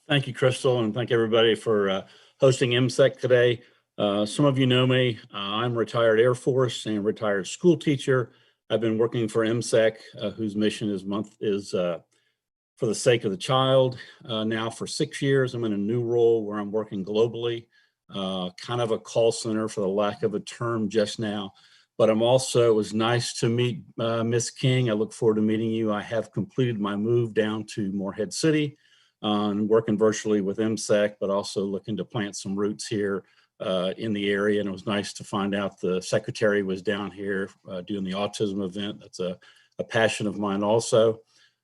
Thank you, Crystal, and thank everybody for hosting MSEC today. Some of you know me. I'm a retired Air Force and retired school teacher. I've been working for MSEC, whose mission is for the sake of the child. Now for 6 years, I'm in a new role where I'm working globally, kind of a call center for the lack of a term just now. But it was nice to meet Miss King. I look forward to meeting you. I have completed my move down to Morehead City and working virtually with MSEC, but also looking to plant some roots here in the area. And it was nice to find out the secretary was down here doing the autism event. That's a passion of mine also.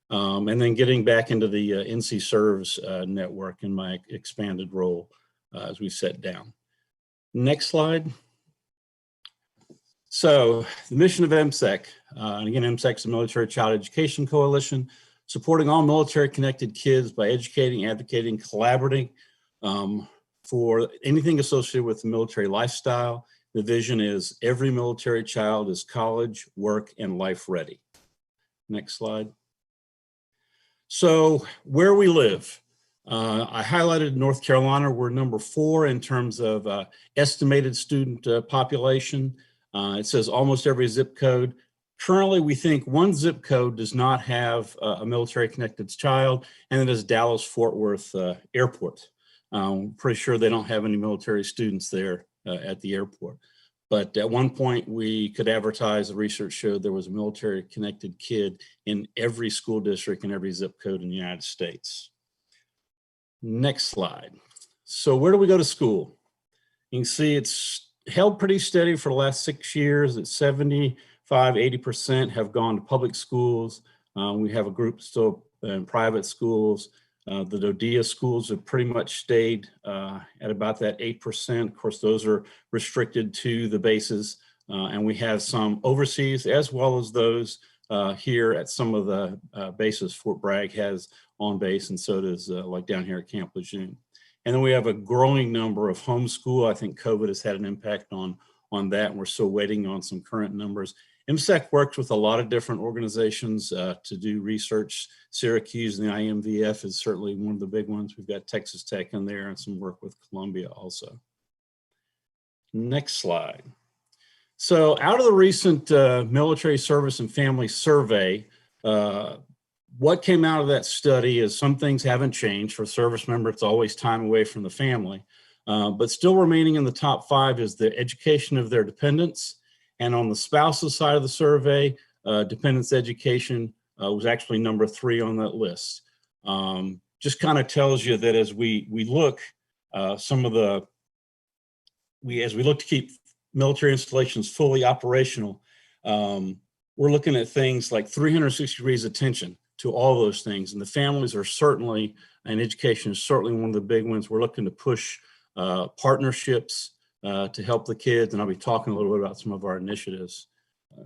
And then getting back into the NC Serves network in my expanded role as we sit down. Next slide. So the mission of MSEC, and again, MSEC is a Military Child Education Coalition, supporting all military connected kids by educating, advocating, collaborating for anything associated with the military lifestyle. The vision is every military child is college, work, and life ready. Next slide. So where we live, I highlighted North Carolina. We're number 4 in terms of estimated student population. It says almost every zip code. Currently, we think one zip code does not have a military connected child, and it is Dallas-Fort Worth Airport. I'm pretty sure they don't have any military students there at the airport. But at one point, we could advertise, the research showed there was a military connected kid in every school district and every zip code in the United States. Next slide. So where do we go to school? You can see it's held pretty steady for the last 6 years. At 75–80% have gone to public schools. We have a group still in private schools. The DODEA schools have pretty much stayed at about that 8%. Of course, those are restricted to the bases. And we have some overseas as well as those here at some of the bases. Fort Bragg has on base, and so does like down here at Camp Lejeune. And then we have a growing number of homeschool. I think COVID has had an impact on that, and we're still waiting on some current numbers. MSEC works with a lot of different organizations to do research. Syracuse and the IMVF is certainly one of the big ones. We've got Texas Tech in there and some work with Columbia also. Next slide. So out of the recent Military Service and Family Survey, what came out of that study is some things haven't changed. For a service member, it's always time away from the family. But still remaining in the top 5 is the education of their dependents. And on the spouses side of the survey, dependents education was actually number 3 on that list. Just kind of tells you that as we look, as we look to keep military installations fully operational, we're looking at things like 360 degrees attention to all those things. And the families are certainly, and education is certainly one of the big ones. We're looking to push partnerships to help the kids. And I'll be talking a little bit about some of our initiatives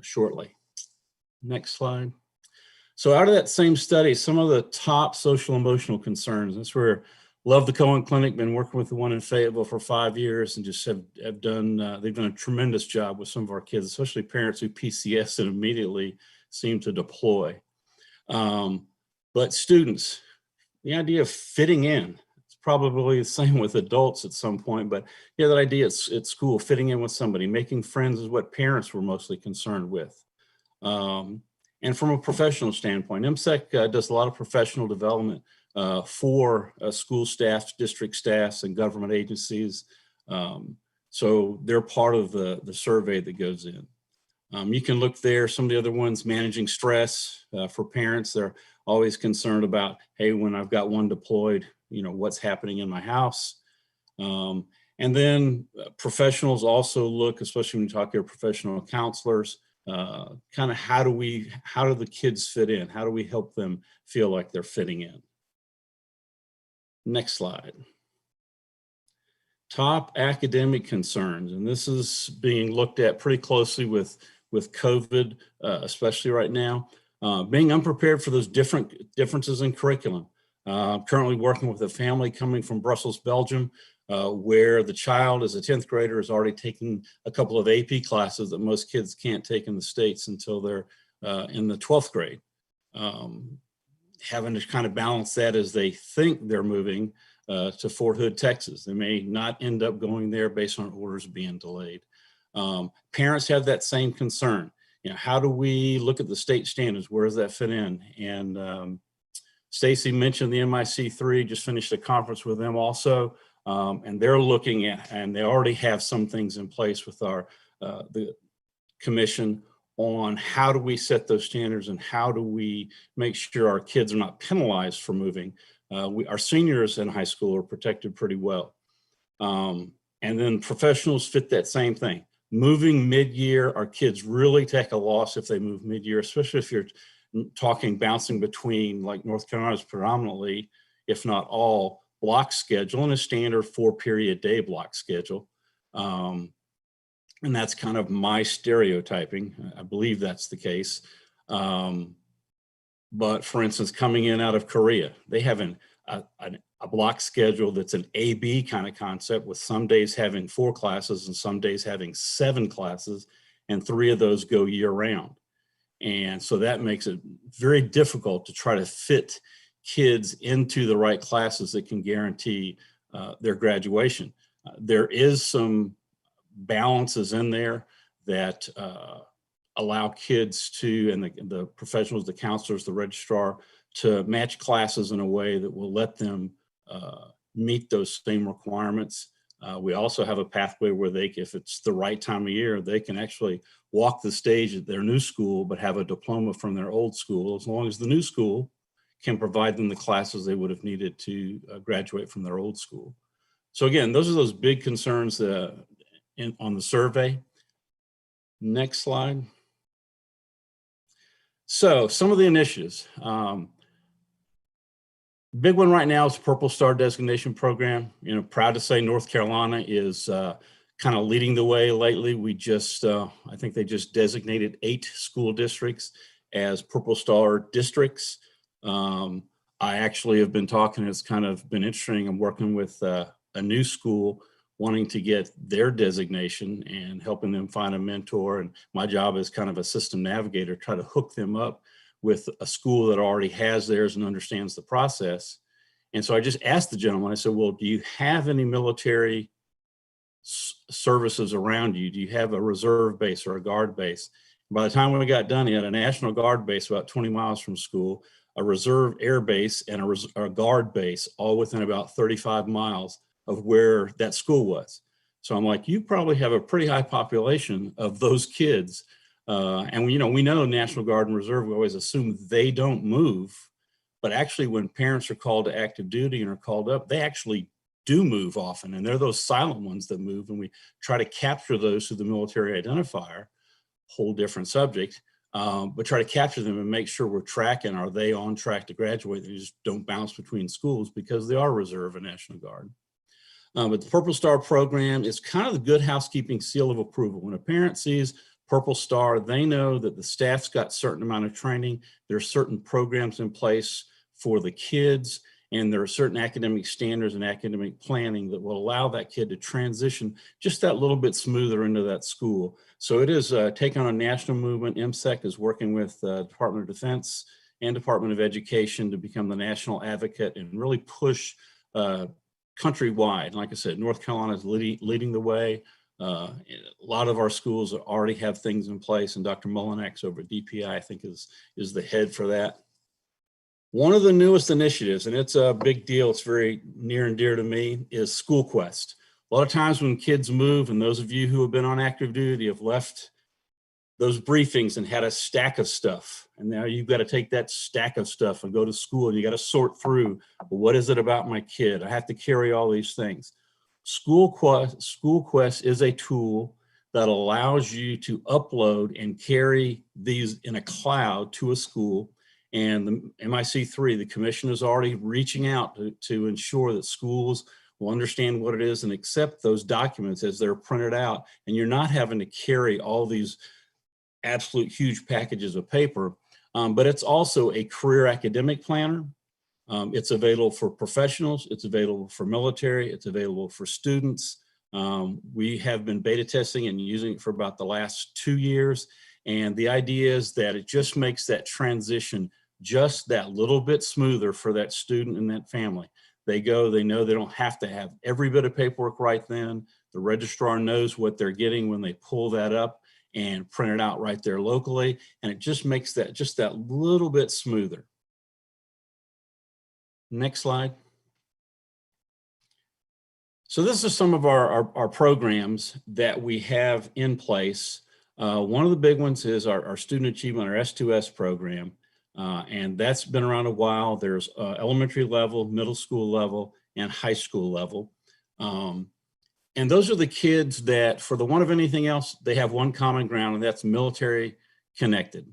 shortly. Next slide. So out of that same study, some of the top social emotional concerns, that's where Love the Cohen Clinic, been working with the one in Fayetteville for 5 years, and just have done, they've done a tremendous job with some of our kids, especially parents who PCS and immediately seem to deploy. But students, the idea of fitting in, it's probably the same with adults at some point, but yeah, that idea at school, fitting in with somebody, making friends is what parents were mostly concerned with. And from a professional standpoint, MSEC does a lot of professional development for school staff, district staffs, and government agencies. So they're part of the survey that goes in. You can look there, some of the other ones, managing stress for parents. They're always concerned about, hey, when I've got one deployed, you know, what's happening in my house. And then professionals also look, especially when you talk to your professional counselors, kind of how do the kids fit in? How do we help them feel like they're fitting in? Next slide. Top academic concerns, and this is being looked at pretty closely with COVID, especially right now. Being unprepared for those differences in curriculum. Currently working with a family coming from Brussels, Belgium, where the child as a 10th grader is already taking a couple of AP classes that most kids can't take in the States until they're in the 12th grade. Having to kind of balance that as they think they're moving to Fort Hood, Texas. They may not end up going there based on orders being delayed. Parents have that same concern. You know, how do we look at the state standards? Where does that fit in? And Stacy mentioned the MIC3, just finished a conference with them also. And they're looking at, and they already have some things in place with the commission on how do we set those standards and how do we make sure our kids are not penalized for moving. Our seniors in high school are protected pretty well. And then professionals fit that same thing. Moving mid-year, our kids really take a loss if they move mid-year, especially if you're talking bouncing between, like North Carolina's predominantly, if not all, block schedule and a standard 4-period day block schedule. And that's kind of my stereotyping. I believe that's the case. But for instance, coming in out of Korea, they have a block schedule that's an AB kind of concept, with some days having 4 classes and some days having 7 classes, and 3 of those go year round. And so that makes it very difficult to try to fit kids into the right classes that can guarantee their graduation. There is some balances in there that allow kids to, and the professionals, the counselors, the registrar, to match classes in a way that will let them meet those same requirements. We also have a pathway where they, if it's the right time of year, they can actually walk the stage at their new school, but have a diploma from their old school, as long as the new school can provide them the classes they would have needed to graduate from their old school. So again, those are those big concerns on the survey. Next slide. So some of the initiatives. Big one right now is the Purple Star designation program. You know, proud to say North Carolina is kind of leading the way lately. We just, I think they just designated 8 school districts as Purple Star districts. I actually have been talking, it's kind of been interesting. I'm working with a new school wanting to get their designation and helping them find a mentor. And my job is kind of a system navigator, try to hook them up with a school that already has theirs and understands the process. And so I just asked the gentleman, I said, well, do you have any military services around you? Do you have a reserve base or a guard base? By the time we got done, he had a National Guard base about 20 miles from school, a reserve air base, and a guard base, all within about 35 miles of where that school was. So I'm like, you probably have a pretty high population of those kids. And we know National Guard and Reserve, we always assume they don't move, but actually when parents are called to active duty and are called up, they actually do move often. And they're those silent ones that move, and we try to capture those through the military identifier, whole different subject, but try to capture them and make sure we're tracking, are they on track to graduate? They just don't bounce between schools because they are Reserve and National Guard. But the Purple Star program is kind of the good housekeeping seal of approval. When a parent sees Purple Star, they know that the staff's got a certain amount of training. There are certain programs in place for the kids, and there are certain academic standards and academic planning that will allow that kid to transition just that little bit smoother into that school. So it is taking on a national movement. MSEC is working with Department of Defense and Department of Education to become the national advocate and really push countrywide. Like I said, North Carolina is leading the way. A lot of our schools already have things in place, and Dr. Mullinex over at DPI, I think, is the head for that. One of the newest initiatives, and it's a big deal, it's very near and dear to me, is School Quest. A lot of times when kids move, and those of you who have been on active duty have left those briefings and had a stack of stuff, and now you've got to take that stack of stuff and go to school, and you got to sort through, well, what is it about my kid? I have to carry all these things. School Quest is a tool that allows you to upload and carry these in a cloud to a school. And the MIC3, the commission, is already reaching out to ensure that schools will understand what it is and accept those documents as they're printed out. And you're not having to carry all these absolute huge packages of paper, but it's also a career academic planner. It's available for professionals, it's available for military, it's available for students. We have been beta testing and using it for about the last 2 years. And the idea is that it just makes that transition just that little bit smoother for that student and that family. They go, they know they don't have to have every bit of paperwork right then. The registrar knows what they're getting when they pull that up and print it out right there locally. And it just makes that just that little bit smoother. Next slide. So this is some of our programs that we have in place. One of the big ones is our Student Achievement, our S2S program. And that's been around a while. There's elementary level, middle school level, and high school level. And those are the kids that, for the want of anything else, they have one common ground, and that's military connected.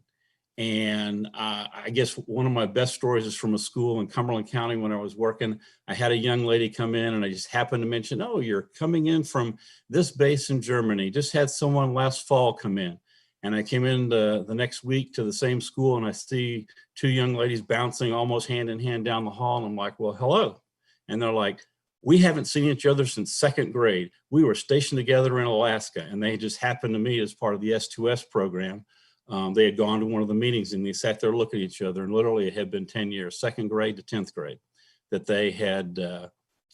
And I guess one of my best stories is from a school in Cumberland County when I was working. I had a young lady come in, and I just happened to mention, oh, you're coming in from this base in Germany. Just had someone last fall come in. And I came in the next week to the same school, and I see two young ladies bouncing almost hand in hand down the hall. And I'm like, well, hello. And they're like, we haven't seen each other since 2nd grade. We were stationed together in Alaska, and they just happened to meet as part of the S2S program. They had gone to one of the meetings, and they sat there looking at each other, and literally it had been 10 years, 2nd grade to 10th grade, that they had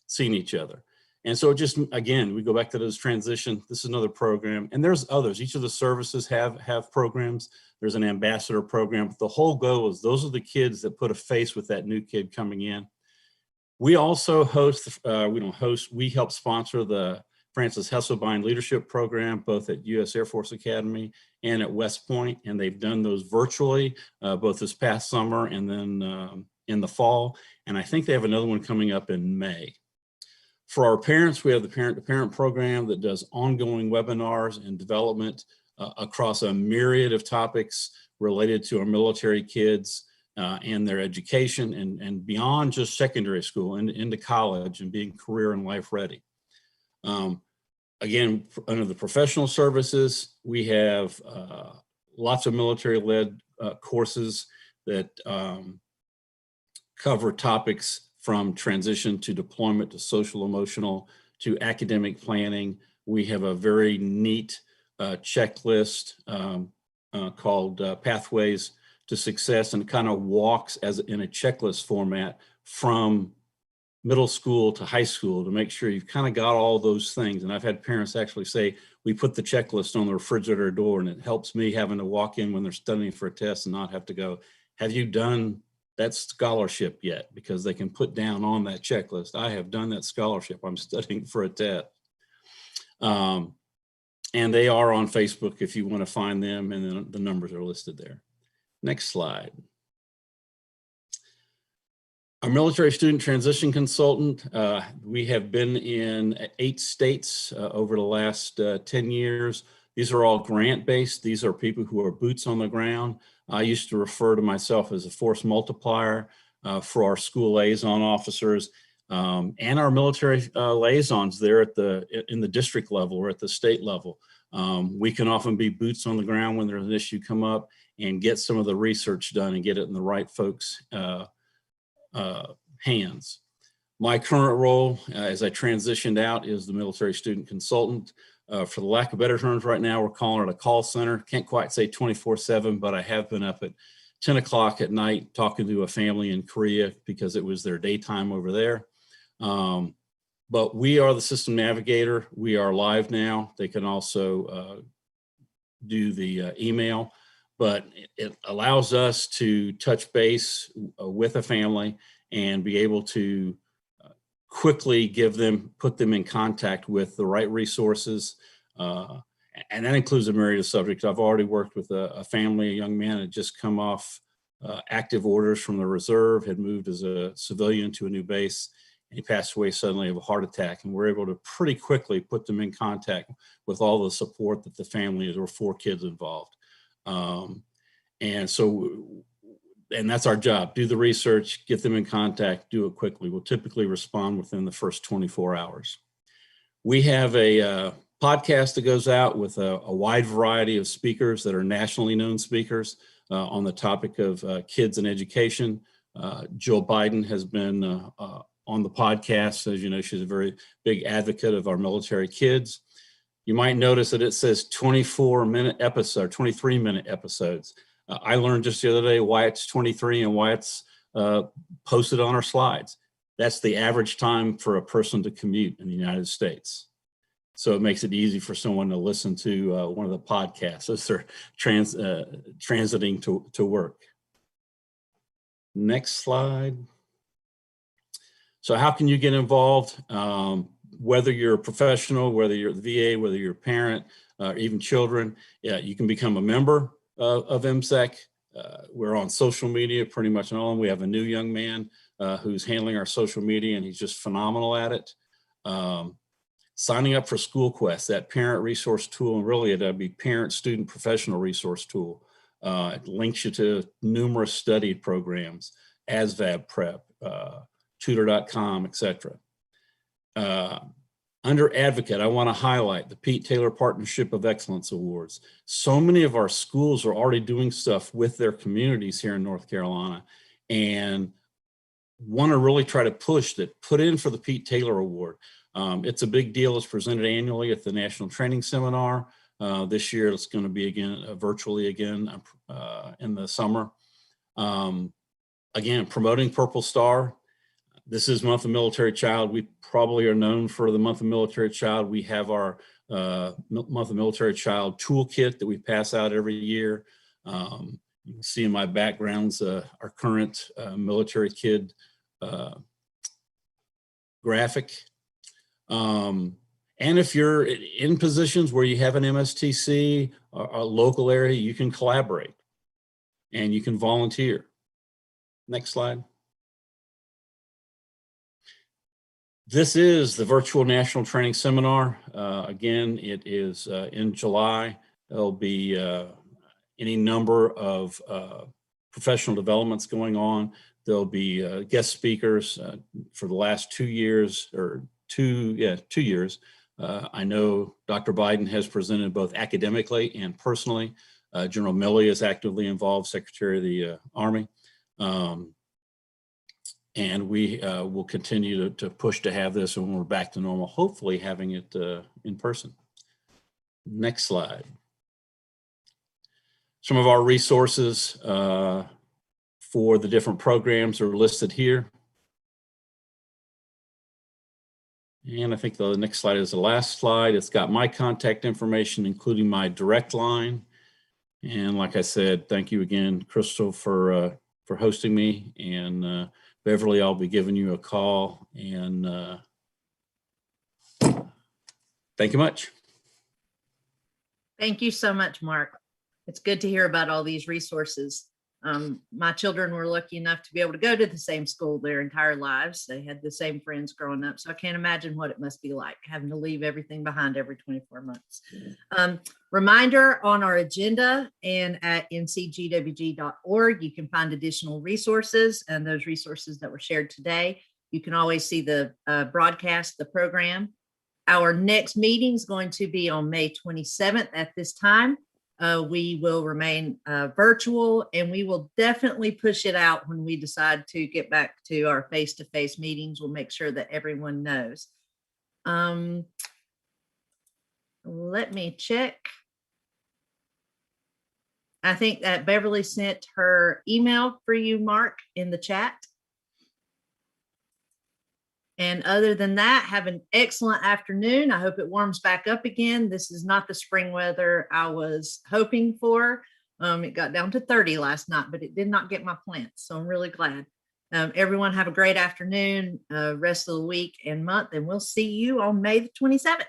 seen each other. And so just, again, we go back to those transition. This is another program, and there's others. Each of the services have programs. There's an ambassador program. But the whole goal is those are the kids that put a face with that new kid coming in. We also host, we help sponsor the Francis Hesselbein Leadership Program, both at U.S. Air Force Academy and at West Point. And they've done those virtually, both this past summer and then in the fall. And I think they have another one coming up in May. For our parents, we have the parent-to-parent program that does ongoing webinars and development across a myriad of topics related to our military kids and their education and beyond just secondary school and into college and being career and life ready. Again, under the professional services, we have lots of military-led courses that cover topics from transition to deployment to social emotional to academic planning. We have a very neat checklist called Pathways to Success, and it kind of walks as in a checklist format from middle school to high school to make sure you've kind of got all those things. And I've had parents actually say, we put the checklist on the refrigerator door, and it helps me having to walk in when they're studying for a test and not have to go, have you done that scholarship yet? Because they can put down on that checklist, I have done that scholarship, I'm studying for a test. And they are on Facebook if you want to find them, and then the numbers are listed there. Next slide. Our military student transition consultant, we have been in 8 states over the last 10 years. These are all grant-based. These are people who are boots on the ground. I used to refer to myself as a force multiplier for our school liaison officers and our military liaisons there at in the district level or at the state level. We can often be boots on the ground when there's an issue come up and get some of the research done and get it in the right folks' hands. My current role as I transitioned out is the military student consultant. For the lack of better terms right now, we're calling it a call center. Can't quite say 24/7, but I have been up at 10 o'clock at night talking to a family in Korea because it was their daytime over there. But we are the system navigator. We are live now. They can also do the email, but it allows us to touch base with a family and be able to quickly put them in contact with the right resources. And that includes a myriad of subjects. I've already worked with a family, a young man had just come off active orders from the reserve, had moved as a civilian to a new base, and he passed away suddenly of a heart attack. And we're able to pretty quickly put them in contact with all the support that the family is. There were 4 kids involved. And that's our job. Do the research, get them in contact, do it quickly. We'll typically respond within the first 24 hours. We have a podcast that goes out with a wide variety of speakers that are nationally known speakers on the topic of kids and education. Jill Biden has been on the podcast. As you know, she's a very big advocate of our military kids. You might notice that it says 24-minute episode, 23-minute episodes. I learned just the other day why it's 23 and why it's posted on our slides. That's the average time for a person to commute in the United States. So it makes it easy for someone to listen to one of the podcasts as they're transiting to work. Next slide. So how can you get involved? Whether you're a professional, whether you're at the VA, whether you're a parent, even children, you can become a member of MSEC. We're on social media pretty much all. We have a new young man who's handling our social media, and he's just phenomenal at it. Signing up for SchoolQuest, that parent resource tool, and really it'd be parent, student, professional resource tool. It links you to numerous studied programs, ASVAB Prep, tutor.com, etc. Under advocate, I want to highlight the Pete Taylor Partnership of Excellence Awards. So many of our schools are already doing stuff with their communities here in North Carolina and want to really try to push that, put in for the Pete Taylor Award. It's a big deal. It's presented annually at the National Training Seminar. This year, it's going to be again virtually again in the summer. Again, promoting Purple Star. This is Month of Military Child. We probably are known for the Month of Military Child. We have our Month of Military Child toolkit that we pass out every year. You can see in my backgrounds our current military kid graphic. And if you're in positions where you have an MSTC or a local area, you can collaborate and you can volunteer. Next slide. This is the virtual National Training Seminar. Again, it is in July. There'll be any number of professional developments going on. There'll be guest speakers for the last 2 years, or 2 years. I know Dr. Biden has presented both academically and personally. General Milley is actively involved, Secretary of the Army. And we will continue to push to have this when we're back to normal, hopefully having it in person. Next slide. Some of our resources for the different programs are listed here. And I think the next slide is the last slide. It's got my contact information, including my direct line. And like I said, thank you again, Crystal, for hosting me. And Beverly, I'll be giving you a call. And thank you much. Thank you so much, Mark. It's good to hear about all these resources. My children were lucky enough to be able to go to the same school their entire lives. They had the same friends growing up. So I can't imagine what it must be like having to leave everything behind every 24 months. Reminder on our agenda and at ncgwg.org, you can find additional resources, and those resources that were shared today. You can always see the broadcast, the program. Our next meeting is going to be on May 27th at this time. We will remain virtual, and we will definitely push it out when we decide to get back to our face-to-face meetings. We'll make sure that everyone knows. Let me check. I think that Beverly sent her email for you, Mark, in the chat. And other than that, have an excellent afternoon. I hope it warms back up again. This is not the spring weather I was hoping for. It got down to 30 last night, but it did not get my plants. So I'm really glad. Everyone have a great afternoon, rest of the week and month, and we'll see you on May the 27th.